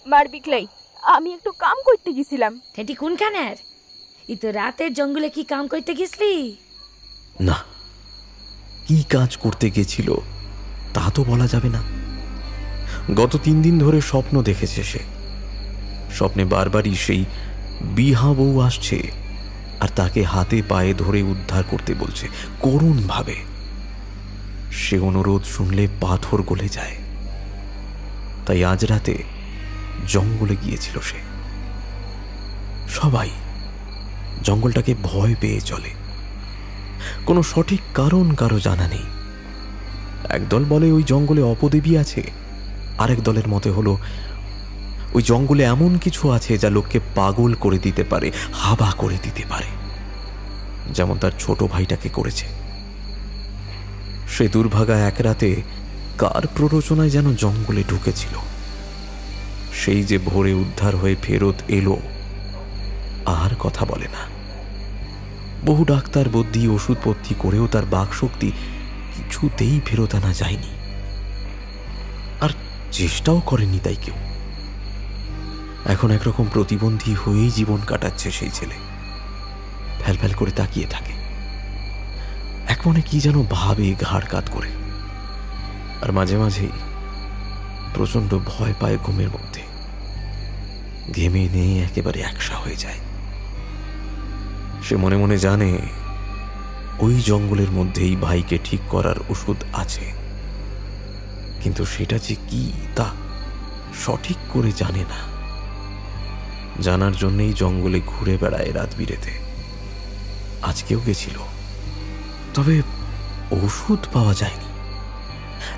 মার বিকলাই, আমি একটু কাম করতে গেছিলাম।
সেটি কোনখানের? ই তো রাতের জঙ্গলে কি কাম করতে গেছলি?
না, কি কাজ করতে গেছিল তা তো বলা যাবে না। গত 3 দিন ধরে স্বপ্ন দেখেছে সে। স্বপ্নে বারবারই সেই বিহা বউ আসছে আর তাকে হাতে পায়ে ধরে উদ্ধার করতে বলছে করুণ ভাবে। সে অনুরোধ শুনলে পাথর গলে যায়। তাই আজ রাতে জঙ্গলে গিয়েছিল সে। সবাই জঙ্গলটাকে ভয় পেয়ে চলে। কোনো সঠিক কারণ কারো জানা নেই। একদল বলে ওই জঙ্গলে অপদেবী আছে, আরেক দলের মতে হলো ওই জঙ্গলে এমন কিছু আছে যা লোককে পাগল করে দিতে পারে, হাবা করে দিতে পারে, যেমন তার ছোট ভাইটাকে করেছে। সে দুর্ভাগা এক রাতে কার প্ররোচনায় যেন জঙ্গলে ঢুকেছিল। সেই যে ভোরে উদ্ধার হয়ে ফেরত এলো আর কথা বলে না। বহু ডাক্তার বুদ্ধি ওষুধপত্তি করেও তার বাকশক্তি কিছুতেই ফেরত আনা যায়নি, আর চেষ্টাও করেনি তাই কেউ। এখন একরকম প্রতিবন্ধী হয়েই জীবন কাটাচ্ছে সেই ছেলে। ফ্যাল ফ্যাল করে তাকিয়ে থাকে, এক মনে কি যেন ভাবে ঘাড় কাত করে, আর মাঝে মাঝেই প্রচন্ড ভয় পায় ঘুমের মধ্যে। ঘেমে নিয়ে একেবারে একসা হয়ে যায়। সে মনে মনে জানে ওই জঙ্গলের মধ্যেই ভাইকে ঠিক করার ওষুধ আছে, কিন্তু সেটা যে কি তা সঠিক করে জানে না। জানার জন্যই জঙ্গলে ঘুরে বেড়ায় রাত বিরেতে। আজকেও গেছিল, তবে ওষুধ পাওয়া যায়নি।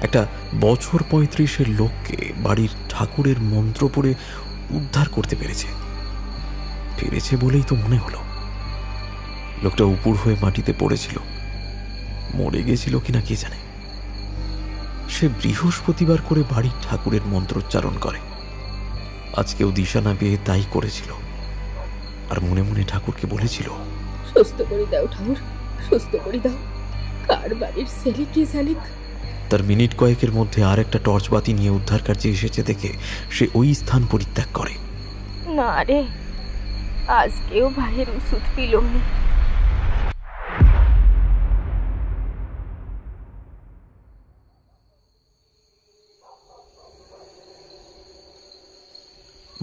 একটা বছর 35-এর লোককে বাড়ির ঠাকুরের মন্ত্র পড়ে উদ্ধার করতে পেরেছে বলেই তো মনে হলো। লোকটা উপুর হয়ে মাটিতে পড়েছিল, মরে গেছিল কিনা কে জানে। সে বৃহস্পতিবার করে বাড়ির ঠাকুরের মন্ত্রোচ্চারণ করে। আজকেও দিশা না পেয়ে তাই করেছিল, আর মনে মনে ঠাকুরকে বলেছিল,
সুস্থ করে দাও ঠাকুর, সুস্থ করে দাও। কার বাড়ির ছেলে কি জানি।
তার মিনিট কয়েকের মধ্যে আর একটা টর্চ বাতি নিয়ে উদ্ধার কার্যে এসেছে দেখে সে ওই স্থান পরিত্যাগ করে।
না রে, আজকেও ভাইয়ের ওষুধ পিলম নি।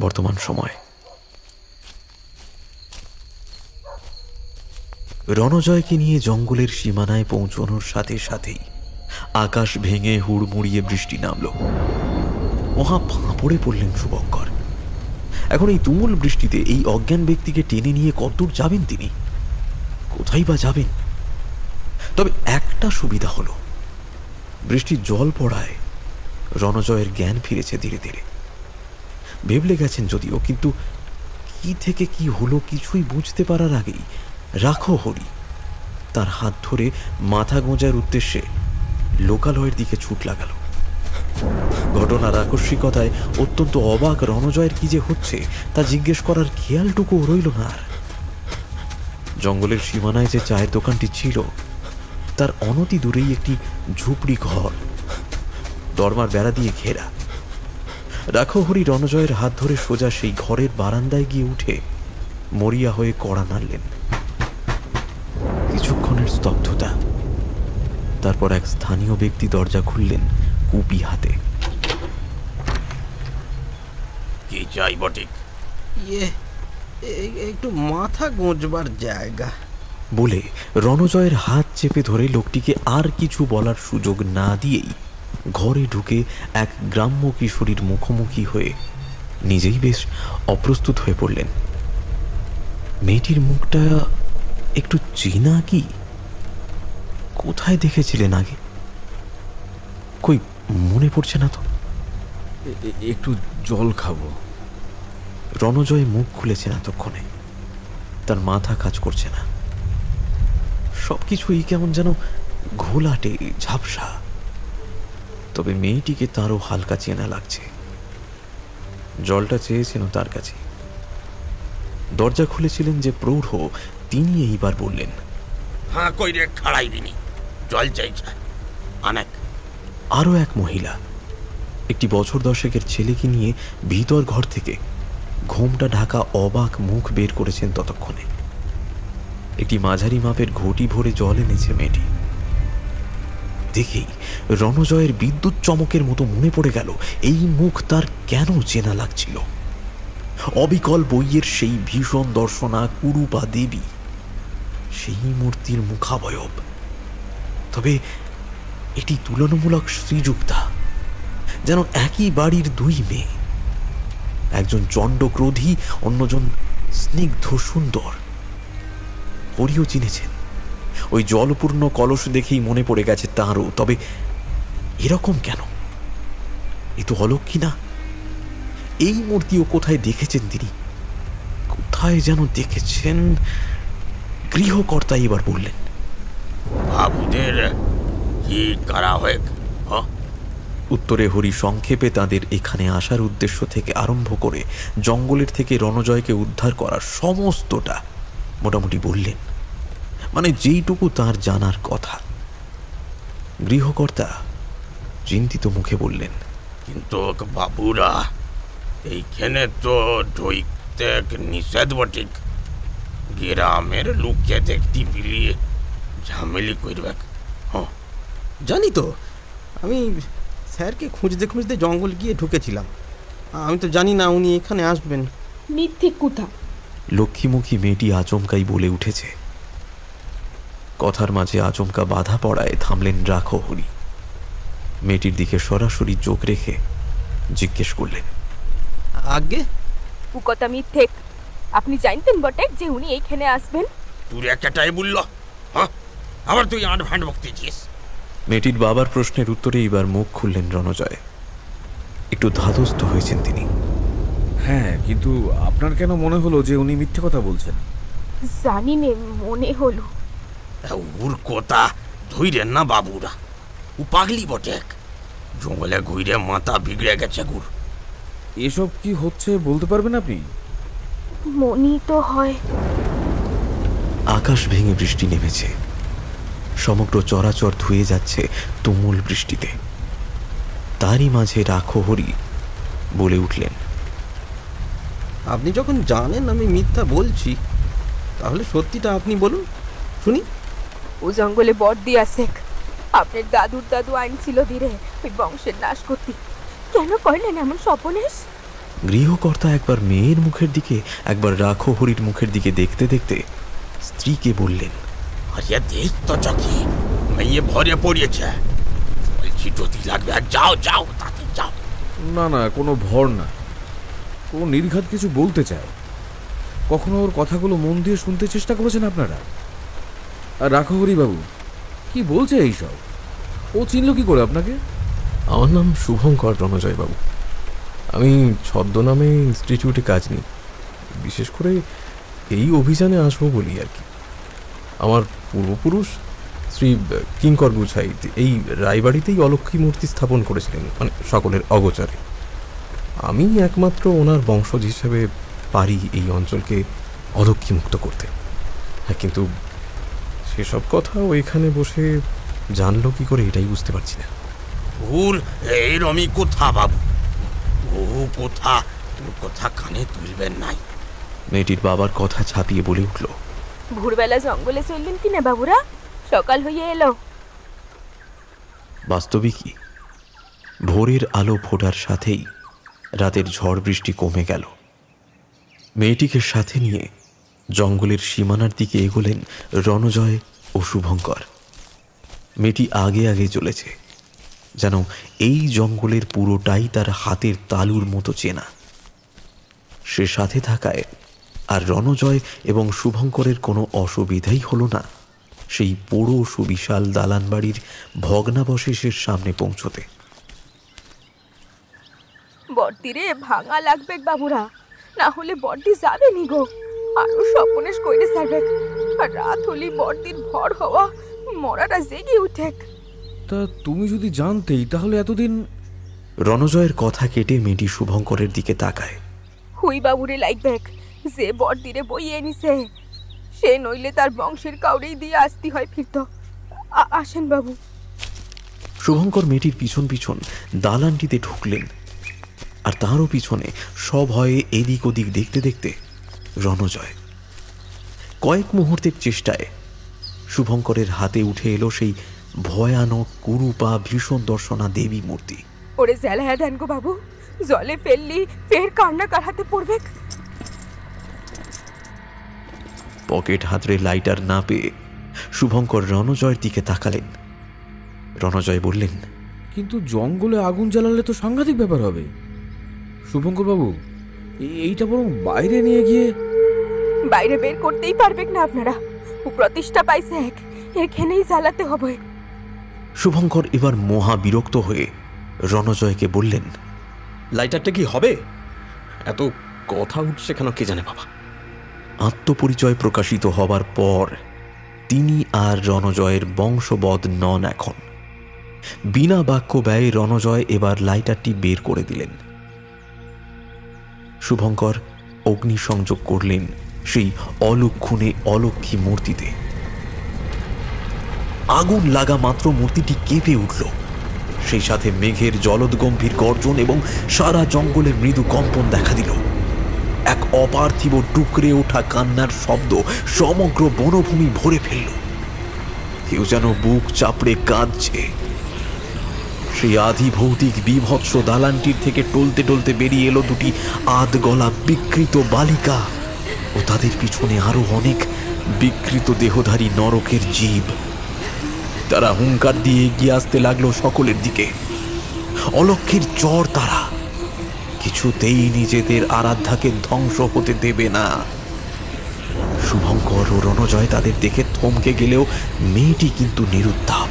বর্তমান সময় রণজয়কে নিয়ে জঙ্গলের সীমানায় পৌঁছানোর সাথে সাথেই আকাশ ভেঙে হুড়মুড়িয়ে বৃষ্টি নামল। মহা ফাঁপড়ে পড়লেন শুভঙ্কর। এখন এই তুমুল বৃষ্টিতে এই অজ্ঞান ব্যক্তিকে টেনে নিয়ে কতদূর যাবেন তিনি? কোথায় বা যাবেন? তবে একটা সুবিধা হলো, বৃষ্টির জল পড়ায় রণজয়ের জ্ঞান ফিরেছে ধীরে ধীরে। ভেবলে গেছেন যদিও, কিন্তু কি থেকে কি হলো কিছুই বুঝতে পারার আগেই রাখো হরি তার হাত ধরে মাথা গোঁজার উদ্দেশ্যে লোকালয়ের দিকে ছুট লাগালো। ঘটনার আকস্মিকতায় অত্যন্ত অবাক রণজয়ের কি যে হচ্ছে তা জিজ্ঞেস করার খেয়ালটুকু রইল না আর। জঙ্গলের সীমানায় যে চায়ের দোকানটি ছিল তার অনতি দূরেই একটি ঝুপড়ি ঘর, দরমার বেড়া দিয়ে ঘেরা। রাখো হরি রণজয়ের হাত ধরে সোজা সেই ঘরের বারান্দায় গিয়ে উঠে মরিয়া হয়ে কড়া নাড়লেন। কিছুক্ষণের স্তব্ধতা, তারপর এক স্থানীয় ব্যক্তি দরজা খুললেন কুপি হাতে।
কি চাই বটিক? একটু মাথা গোঁজবার জায়গা
বলে রণজয়ের হাত চেপে ধরে লোকটিকে আর কিছু বলার সুযোগ না দিয়েই ঘরে ঢুকে এক গ্রাম্য কিশোরীর মুখোমুখি হয়ে নিজেই বেশ অপ্রস্তুত হয়ে পড়লেন। মেয়েটির মুখটা একটু চেনা কি? কোথায় দেখেছিলেন আগে? কই মনে পড়ছে না তো।
একটু জল খাবো।
রণজয় মুখ খুলেছেন এতক্ষণে, তার মাথা কাজ করছে না। সবকিছুই কেমন যেন ঘোলাটে, ঝাপসা। তবে মেয়েটিকে তারও হালকা চেনা লাগছে। জলটা চেয়েছেন তার কাছে। দরজা খুলেছিলেন যে প্রৌঢ়, তিনি এইবার বললেন,
হ্যাঁ কই রে, খাড়াই দিনি, জল চাইছে অনেক।
আরো এক মহিলা একটি বছর 10-এর ছেলেকে নিয়ে ভিতর ঘর থেকে ঘোমটা ঢাকা অবাক মুখ বের করেছেন ততক্ষণে। একটি মাঝারি মাপের ঘটি ভরে জল এনেছে মেয়েটি। দেখেই রণজয়ের বিদ্যুৎ চমকের মতো মনে পড়ে গেল এই মুখ তার কেন চেনা লাগছিল। অবিকল বইয়ের সেই ভীষণ দর্শনা কুরূপা দেবী, সেই মূর্তির মুখাবয়ব। তবে এটি তুলনামূলক শ্রীযুক্তা, যেন একই বাড়ির দুই মেয়ে। একজন চণ্ডক্রোধী, অন্যজন স্নিগ্ধ সুন্দর। হরিও চিনেছেন। ওই জলপূর্ণ কলস দেখেই মনে পড়ে গেছে তাঁরও। তবে এরকম কেন? এ তো অলক্ষী না। এই মূর্তিও কোথায় দেখেছেন তিনি? কোথায় যেন দেখেছেন। গৃহকর্তা এবার বললেন,
বাবুদের কি করা হয়?
উত্তরে হরি সংক্ষেপে তাদের এখানে আসার উদ্দেশ্য থেকে আরম্ভ করে জঙ্গলের থেকে রণজয়কে উদ্ধার করার সমস্তটা মোটামুটি বললেন, মানে যেইটুকু তার জানার কথা। গৃহকর্তা চিন্তিত মুখে বললেন,
কিন্তু বাবুরা এইখানে তো ঢুকতে নিষেধ বটিক। গ্রামের লোককে দেখতে পিলিয়ে ঝামেলি করবে।
জানি তো, আমি স্যারকে খুঁজতে খুঁজতে জঙ্গল গিয়ে ঢুকেছিলাম। আমি তো জানি না উনি এখানে আসবেন।
মিথ্যে কথা।
লক্ষ্মীমুখী মেয়েটি আচমকাই বলে উঠেছে। কথার মাঝে আচমকা বাধা পড়ায় থামলেন রাখহরি। মেয়েটির দিকে সরাসরি চোখ রেখে জিজ্ঞেস করলেন,
আগে
ও কথা মিথ্যে। আপনি জানতেন বটে যে উনি এইখানে আসবেন?
তুই একটাই বললো, হ্যাঁ আবার তুই আট ভাঁড় বকতেছিস।
মেয়েটির বাবার প্রশ্নের উত্তরে এবার মুখ খুললেন রণজয়। একটু ধাতস্থ হয়েছেন তিনি।
হ্যাঁ, কিন্তু আপনার কেন মনে হলো যে উনি মিথ্যে কথা বলছেন?
জানি নে, মনে হলো।
ওর কথা ধইরেন না বাবুরা, ও পাগলি বটে, জঙ্গলে ঘুরে মাথা বিগড়ে গেছে গুর।
এসব কি হচ্ছে বলতে পারবেন আপনি?
মনি তো হয়।
আকাশ ভেঙে বৃষ্টি নেমেছে, সমগ্র চরাচর ধুয়ে যাচ্ছে তুমুল বৃষ্টিতে। তারই মাঝে রাখহরি বলে উঠলেন,
আপনি যখন জানেন আমি মিথ্যা বলছি, তাহলে সত্যিটা আপনি বলুন শুনি।
ও জঙ্গলে বর্দি আছে, আপনার দাদুর দাদু আইন ছিল ধীরে ওই বংশের নাশ করতে। কেন করলেন এমন স্বপনেশ?
গৃহকর্তা একবার মেয়ের মুখের দিকে একবার রাখহরির মুখের দিকে দেখতে দেখতে স্ত্রীকে বললেন,
আরে দেখ তো চকি, মেয়ে ভরে পড়িয়েছে, বলছি যদি লাগবে যাও যাও তাতে যাও।
না না, কোনো ভর না, ও নির্ঘাত কিছু বলতে চায়। কখনো ওর কথাগুলো মন দিয়ে শুনতে চেষ্টা করেছেন আপনারা? আর রাখহরি বাবু কি বলছে এইসব? ও চিনল কি করে আপনাকে?
আমার নাম শুভঙ্কর রণজয় বাবু। আমি ছদ্মনামে ইনস্টিটিউটে কাজ নিই, বিশেষ করে এই অভিযানে আসবো বলি আর কি। আমার পূর্বপুরুষ শ্রী কিঙ্কর গুছাই এই রায়বাড়িতেই অলক্ষ্মী মূর্তি স্থাপন করেছিলেন, মানে সকলের অগোচরে। আমি একমাত্র ওনার বংশজ হিসেবে পারি এই অঞ্চলকে অলক্ষ্মীমুক্ত করতে। হ্যাঁ, কিন্তু সেসব কথা ওইখানে বসে জানলো কি করে এটাই বুঝতে পারছি না।
ওর এই রমি কোথা বাবু, ও কোথা, ওর কথা কানে তুলবেন নাই।
মেয়েটির বাবার কথা ছাপিয়ে বলে উঠল,
ভোরবেলা জঙ্গলে চললেন কিনা বাবুরা? সকাল হয়ে এলো।
বাস্তবিকই ভোরের আলো ফোটার সাথেই রাতের ঝড় বৃষ্টি কমে গেল। মেয়েটিকে সাথে নিয়ে জঙ্গলের সীমানার দিকে এগোলেন রণজয় ও শুভঙ্কর। মেয়েটি আগে আগে চলেছে, যেন এই জঙ্গলের পুরোটাই তার হাতের তালুর মতো চেনা। সে সাথে থাকায় আর রণজয় এবং শুভঙ্করের কোনো অসুবিধাই হলো না সেই পোড়ো সুবিশাল দালান বাড়ির ভগ্নাবশেষের সামনে পৌঁছতে।
বর্দিরে ভাঙা লাগবে বাবুরা, না হলে বর্দি যাবে নি গো। আরো স্বপনেশ কইরে সারবে, আর রাত হলি বর্দির ভর হওয়া মরাটা জেগে উঠে।
তা তুমি যদি জানতেই তাহলে এতদিন।
রণজয়ের কথা কেটে মেয়েটি শুভঙ্করের দিকে তাকায়।
হুই বাবুরে লাগবে, যে বর্দিরে বইয়ে নিছে সে নইলে তার বংশের কাউরেই দিয়ে আসতে হয় ফিরত। আসেন বাবু।
শুভঙ্কর মেয়েটির পিছন পিছন দালানটিতে ঢুকলেন, আর তারও পিছনে সভয়ে এদিক ওদিক দেখতে দেখতে রণজয়। কয়েক মুহূর্তের চেষ্টায় শুভঙ্করের হাতে উঠে এলো সেই ভয়ানক কুরুপা ভীষণ দর্শনা দেবী মূর্তি।
ওরে জ্বালায়া দেন গো বাবু, জলে ফেললি ফের কান্না কার হাতে পড়বে।
পকেট হাতড়ে লাইটার না পেয়ে শুভঙ্কর রণজয়ের দিকে তাকালেন। রণজয় বললেন,
কিন্তু জঙ্গলে আগুন জ্বালালে তো সাংঘাতিক ব্যাপার হবে। শুভঙ্কর বাবু, এইটা বরং বাইরে নিয়ে গিয়ে।
বাইরে বের করতেই পারবেন না আপনারা, ও প্রতিষ্ঠা পাইছে এখানেই জ্বালাতে হবে।
শুভঙ্কর এবার মহা বিরক্ত হয়ে রণজয়কে বললেন,
লাইটারটা কি হবে? এত কথা উঠছে কেন কে জানে বাবা।
আত্মপরিচয় প্রকাশিত হবার পর তিনি আর রণজয়ের বংশবদ নন। এখন বিনা বাক্য ব্যয়ে রণজয় এবার লাইটারটি বের করে দিলেন। শুভঙ্কর অগ্নিসংযোগ করলেন সেই অলক্ষণে অলক্ষী মূর্তিতে। আগুন লাগা মাত্র মূর্তিটি কেঁপে উঠল, সেই সাথে মেঘের জলদগম্ভীর গর্জন এবং সারা জঙ্গলে মৃদু কম্পন দেখা দিল। এক অপার্থিব টুকরে ওঠা কান্নার শব্দ সমগ্র বনভূমি ভরে ফেলল। কেউ যেন বুক চাপড়ে কাঁদছে। সেই আদি ভৌতিক বিভৎস দালানটির থেকে টলতে টলতে বেরিয়ে এলো দুটি আধগলা বিকৃত বালিকা ও তাদের পিছনে আরো অনেক বিকৃত দেহধারী নরকের জীব। তারা হুঙ্কার দিয়ে এগিয়ে আসতে লাগলো সকলের দিকে। অলক্ষের চর তারা কিছুতেই নিজেদের আরাধ্যাকে ধ্বংস হতে দেবে না। শুভঙ্কর ও রণজয় তাদের দেখে থমকে গেলেও মেয়েটি কিন্তু নিরুত্তাপ।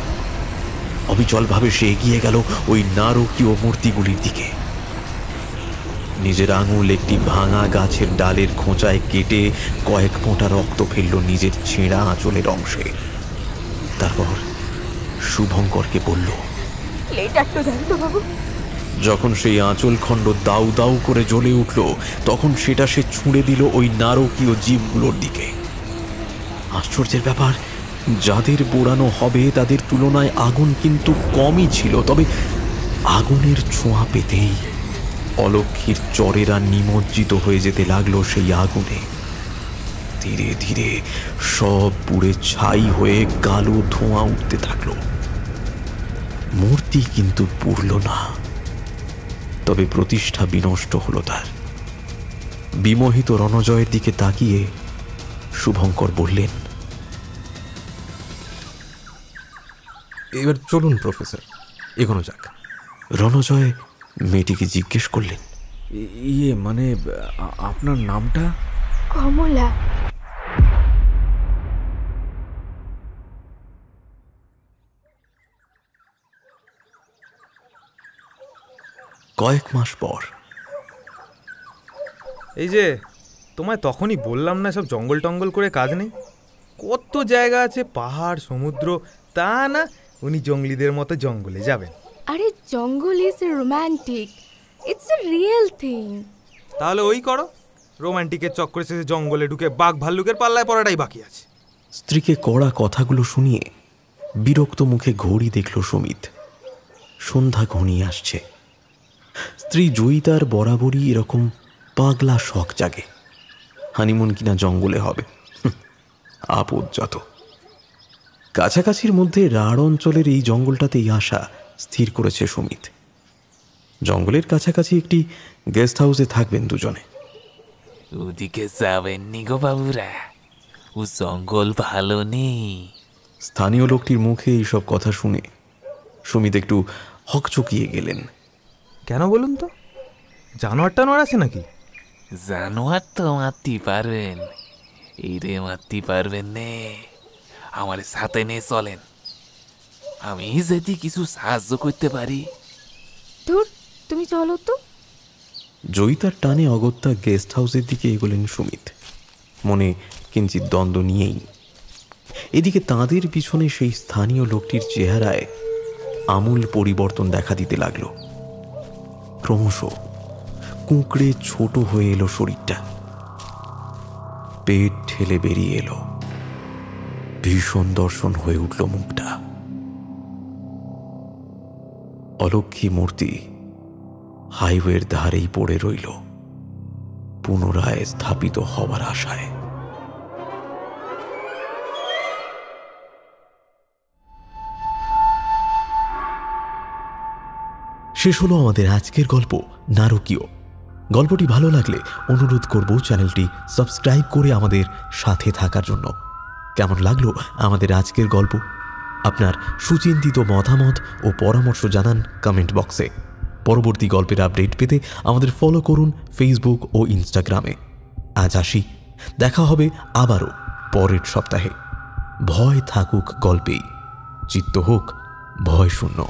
অবিচলভাবে সে এগিয়ে গেল ওই নারকীয় মূর্তিগুলির দিকে। নিজের আঙুল একটি ভাঙা গাছের ডালের খোঁচায় কেটে কয়েক ফোঁটা রক্ত ফেলল নিজের ছেঁড়া আঁচলের অংশে। তারপর শুভঙ্করকে বলল, যখন সেই আঁচল খণ্ড দাউ দাউ করে জ্বলে উঠল তখন সেটা সে ছুঁড়ে দিল ওই নারকীয় জীবগুলোর দিকে। আশ্চর্যের ব্যাপার, যাদের পোড়ানো হবে তাদের তুলনায় আগুন কিন্তু কমই ছিল। তবে আগুনের ছোঁয়া পেতেই অলক্ষীর চরেরা নিমজ্জিত হয়ে যেতে লাগলো সেই আগুনে। ধীরে ধীরে সব পুড়ে ছাই হয়ে কালো ধোঁয়া উঠতে থাকলো। মূর্তি কিন্তু পুড়ল না, তবে প্রতিষ্ঠা বিনষ্ট হলো তার। বিমোহিত রণজয়ের দিকে তাকিয়ে শুভঙ্কর বললেন, এবার চলুন প্রফেসর, এগোনো যাক। রণজয় মেয়েটিকে জিজ্ঞেস করলেন,
ইয়ে মানে আপনার নামটা?
কমলা।
কয়েক মাস পর।
এই যে তোমায় তখনই বললাম না সব জঙ্গল টঙ্গল করে কাজ নেই, কত জায়গা আছে, পাহাড় সমুদ্র, তা না উনি জঙ্গলিদের মতো জঙ্গলে যাবেন।
আরে জঙ্গল is romantic, it's a real thing.
তাহলে ওই করো, রোমান্টিকের চক্করে শেষে জঙ্গলে ঢুকে বাঘ ভাল্লুকের পাল্লায় পড়াটাই বাকি আছে।
স্ত্রীকে কড়া কথাগুলো শুনিয়ে বিরক্ত মুখে ঘড়ি দেখল সুমিত। সন্ধ্যা ঘনিয়ে আসছে। স্ত্রী জয়িতার বরাবরই এরকম পাগলা শখ জাগে, হানিমুন কিনা জঙ্গলে হবে। আপদ যত। কাছাকাছির মধ্যে রাঢ় অঞ্চলের এই জঙ্গলটাতেই আসা স্থির করেছে সুমিত। জঙ্গলের কাছাকাছি একটি গেস্ট হাউসে থাকবেন দুজনে।
ওদিকে যাবেননি গো বাবুরা, ও জঙ্গল ভালো নেই।
স্থানীয় লোকটির মুখে এইসব কথা শুনে সুমিত একটু হকচকিয়ে গেলেন।
কেন বলুন তো, জানোয়ার টানোয়ার আছে নাকি?
জানোয়ার তো মারতে পারবেন, এই রে মারতে পারবেন নে। আমার সাথে নিয়ে চলেন, আমি যদি কিছু সাহায্য করতে পারি।
ধুর, তুমি চলো তো।
জয়িতার টানে অগত্যা গেস্ট হাউসের দিকে এগোলেন সুমিত, মনে কিঞ্চিত দ্বন্দ্ব নিয়েই। এদিকে তাঁদের পিছনে সেই স্থানীয় লোকটির চেহারায় আমূল পরিবর্তন দেখা দিতে লাগল। ক্রমশ কুঁকড়ে ছোট হয়ে এলো শরীরটা, পেট ঠেলে বেরিয়ে এলো, ভীষণ দর্শন হয়ে উঠল মুখটা। অলক্ষী মূর্তি হাইওয়ের ধারেই পড়ে রইল, পুনরায় স্থাপিত হবার আশায়। শেষ হলো আমাদের আজকের গল্প নারকীয়। গল্পটি ভালো লাগলে অনুরোধ করব চ্যানেলটি সাবস্ক্রাইব করে আমাদের সাথে থাকার জন্য। কেমন লাগলো আমাদের আজকের গল্প? আপনার সুচিন্তিত মতামত ও পরামর্শ জানান কমেন্ট বক্সে। পরবর্তী গল্পের আপডেট পেতে আমাদের ফলো করুন ফেসবুক ও ইনস্টাগ্রামে। আজ আসি, দেখা হবে আবারও পরের সপ্তাহে। ভয় থাকুক গল্পেই, চিত্ত হোক ভয় শূন্য।